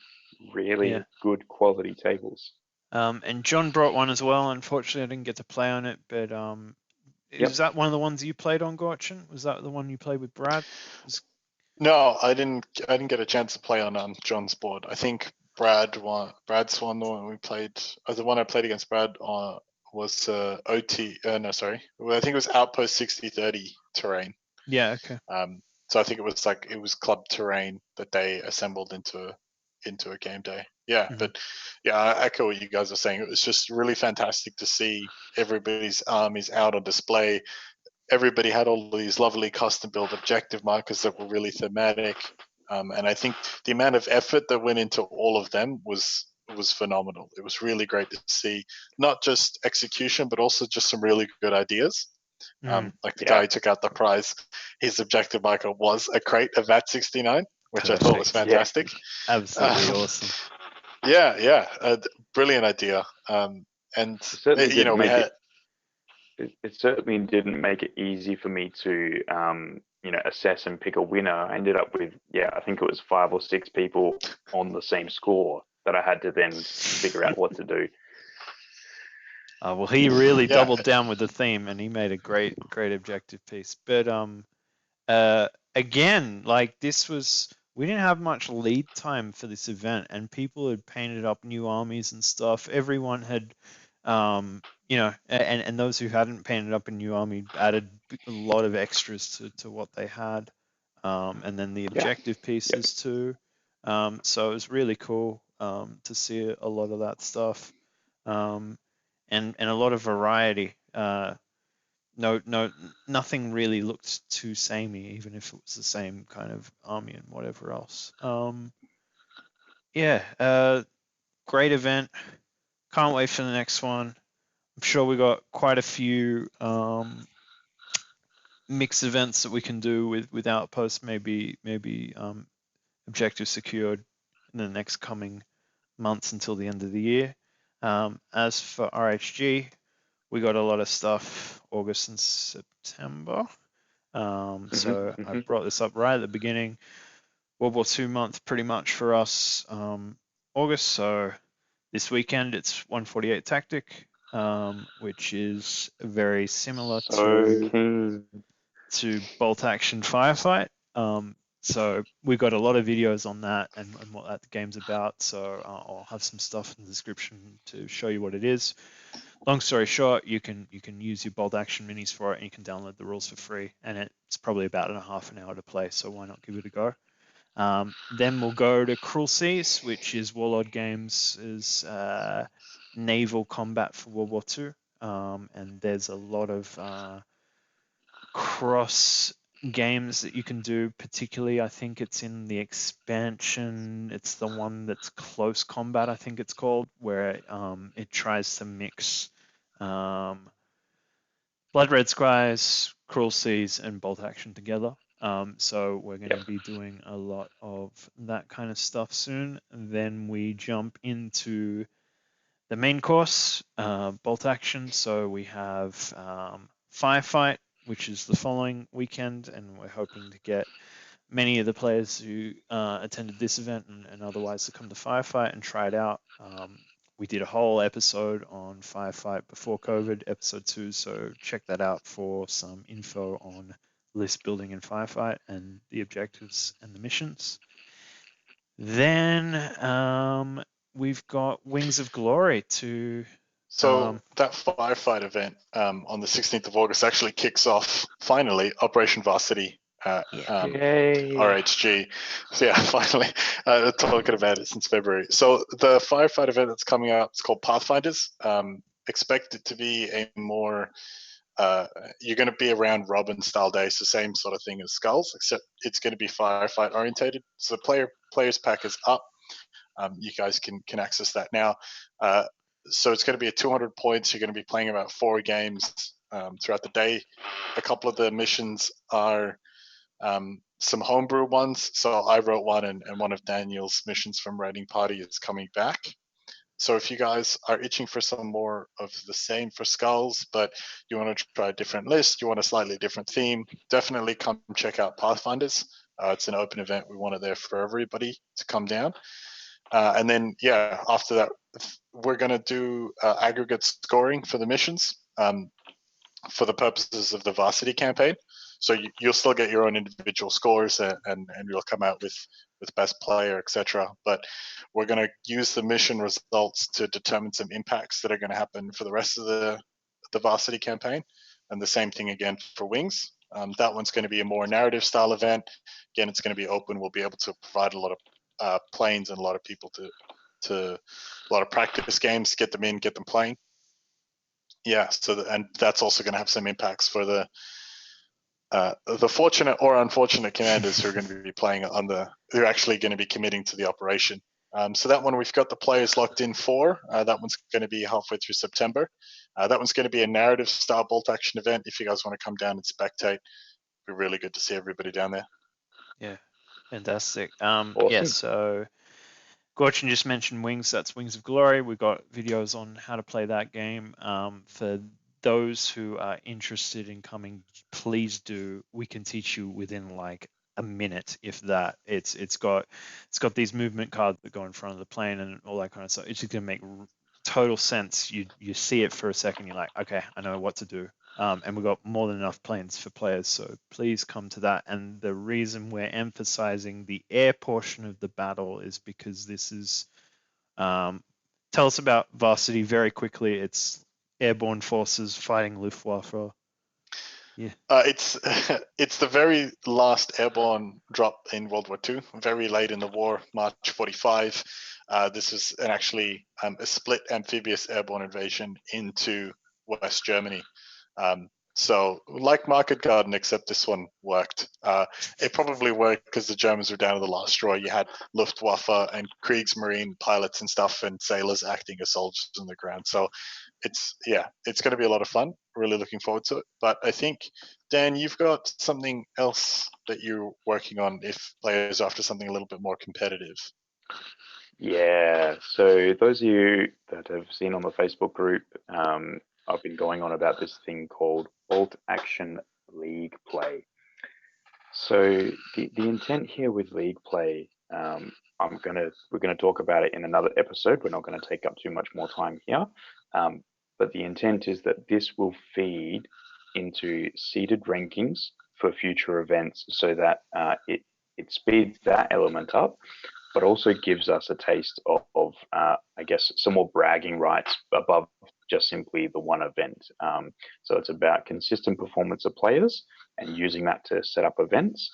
S3: really good quality tables.
S1: And John brought one as well. Unfortunately, I didn't get to play on it, but is that one of the ones you played on, Gorcin? Was that the one you played with Brad?
S2: No, I didn't get a chance to play on John's board. I think Brad's one, the one we played, the one I played against Brad on was OT. No, sorry. I think it was Outpost 6030 terrain.
S1: Yeah. Okay.
S2: So I think it was club terrain that they assembled into a game day. Yeah, but yeah, I echo what you guys are saying. It was just really fantastic to see everybody's armies out on display. Everybody had all these lovely custom built objective markers that were really thematic, and I think the amount of effort that went into all of them was phenomenal. It was really great to see not just execution, but also just some really good ideas. Like the guy who took out the prize, his objective marker was a crate of VAT69, which I thought was fantastic.
S1: Yeah. Absolutely awesome.
S2: Yeah, brilliant idea. And
S3: it certainly didn't make it easy for me to assess and pick a winner. I ended up with I think it was 5 or 6 people on the same score that I had to then figure out what to do.
S1: Well, he really doubled down with the theme, and he made a great objective piece. But again, like we didn't have much lead time for this event, and people had painted up new armies and stuff. Everyone had, and those who hadn't painted up a new army added a lot of extras to what they had, and then the objective pieces too. So it was really cool to see a lot of that stuff. And a lot of variety. Nothing really looked too samey, even if it was the same kind of army and whatever else. Great event. Can't wait for the next one. I'm sure we got quite a few mixed events that we can do with Outpost. Maybe objective secured in the next coming months until the end of the year. As for RHG, we got a lot of stuff August and September. So I brought this up right at the beginning. World War II month pretty much for us, August. So this weekend it's 148 Tactic, which is very similar to Bolt Action Firefight. So we've got a lot of videos on that and what that game's about. So I'll have some stuff in the description to show you what it is. Long story short, you can use your Bolt Action minis for it, and you can download the rules for free. And it's probably about half an hour to play, so why not give it a go? Then we'll go to Cruel Seas, which is Warlord Games' naval combat for World War II. And there's a lot of cross games that you can do, particularly I think it's in the expansion. It's the one that's Close Combat, I think it's called, where it tries to mix Blood Red Skies, Cruel Seas, and Bolt Action together. So we're going to be doing a lot of that kind of stuff soon. Then we jump into the main course, bolt action. So we have firefight, which is the following weekend, and we're hoping to get many of the players who attended this event and otherwise to come to firefight and try it out. We did a whole episode on firefight before COVID, episode 2, so check that out for some info on list building and firefight and the objectives and the missions. Then we've got Wings of Glory to...
S2: So that firefight event on the 16th of August actually kicks off, finally, Operation Varsity RHG. So yeah, finally, talking about it since February. So the firefight event that's coming up, it's called Pathfinders. Expect it to be a more, you're going to be around Robin style days, the same sort of thing as Skulls, except it's going to be firefight orientated. So the players pack is up. You guys can access that now. So it's going to be at 200 points. You're going to be playing about 4 games throughout the day. A couple of the missions are some homebrew ones. So I wrote one, and one of Daniel's missions from Raiding Party is coming back. So if you guys are itching for some more of the same for Skulls, but you want to try a different list, you want a slightly different theme, definitely come check out Pathfinders. It's an open event. We want it there for everybody to come down. And then, yeah, after that, we're going to do aggregate scoring for the missions for the purposes of the varsity campaign. So you'll still get your own individual scores, and you'll come out with best player, etc. But we're going to use the mission results to determine some impacts that are going to happen for the rest of the varsity campaign. And the same thing again for Wings. That one's going to be a more narrative style event. Again, it's going to be open. We'll be able to provide a lot of planes and a lot of people to a lot of practice games, get them in, get them playing. Yeah, and that's also going to have some impacts for the fortunate or unfortunate commanders who are going to be playing who are actually going to be committing to the operation. So that one we've got the players locked in for. That one's going to be halfway through September. That one's going to be a narrative style bolt action event. If you guys want to come down and spectate, it'd be really good to see everybody down there.
S1: Yeah, fantastic.
S3: Awesome.
S1: Yeah, so Gorcin just mentioned Wings. That's Wings of Glory. We've got videos on how to play that game. For those who are interested in coming, please do. We can teach you within like a minute, if that. It's got these movement cards that go in front of the plane and all that kind of stuff. It's just gonna make total sense. You see it for a second, you're like, okay, I know what to do. And we've got more than enough planes for players, so please come to that. And the reason we're emphasizing the air portion of the battle is because this is, tell us about Varsity very quickly. It's airborne forces fighting Luftwaffe. Yeah.
S2: It's the very last airborne drop in World War II, very late in the war, March 45. This is actually a split amphibious airborne invasion into West Germany. So like Market Garden, except this one worked. It probably worked because the Germans were down to the last straw. You had Luftwaffe and Kriegsmarine pilots and stuff and sailors acting as soldiers on the ground. So it's going to be a lot of fun. Really looking forward to it. But I think, Dan, you've got something else that you're working on if players are after something a little bit more competitive.
S3: Yeah, so those of you that have seen on the Facebook group, I've been going on about this thing called Bolt Action League Play. So the intent here with League Play, we're gonna talk about it in another episode. We're not going to take up too much more time here, but the intent is that this will feed into seeded rankings for future events, so that it speeds that element up, but also gives us a taste of I guess, some more bragging rights above just simply the one event. So it's about consistent performance of players and using that to set up events.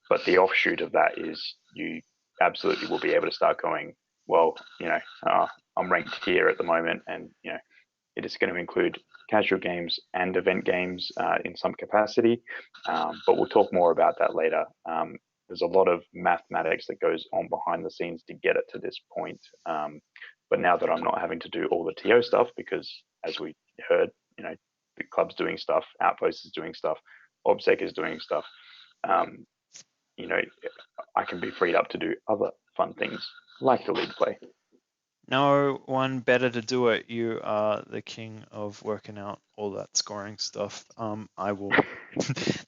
S3: But the offshoot of that is you absolutely will be able to start going, well, I'm ranked here at the moment, and it is going to include casual games and event games in some capacity. But we'll talk more about that later. There's a lot of mathematics that goes on behind the scenes to get it to this point. But now that I'm not having to do all the TO stuff, because as we heard, the club's doing stuff, Outpost is doing stuff, OBSEC is doing stuff. you know, I can be freed up to do other fun things like the league play.
S1: No one better to do it. You are the king of working out all that scoring stuff. I will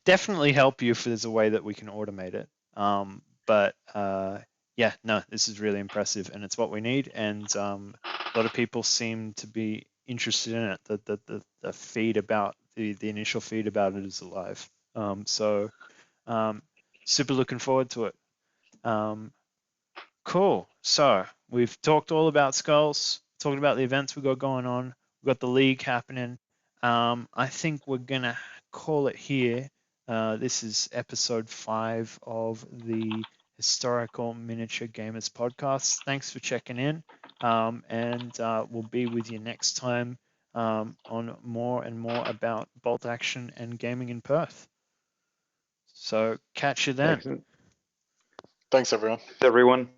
S1: definitely help you if there's a way that we can automate it. But yeah, no, this is really impressive, and it's what we need. And a lot of people seem to be interested in it. The feed about the initial feed about it is alive. So super looking forward to it. Cool. So we've talked all about skulls, talked about the events we got going on. We've got the league happening. I think we're gonna call it here. This is episode 5 of the Historical Miniature Gamers Podcast. Thanks for checking in, and we'll be with you next time on more and more about bolt action and gaming in Perth. So catch you then.
S3: Excellent.
S2: Thanks, everyone.
S3: Thanks, everyone.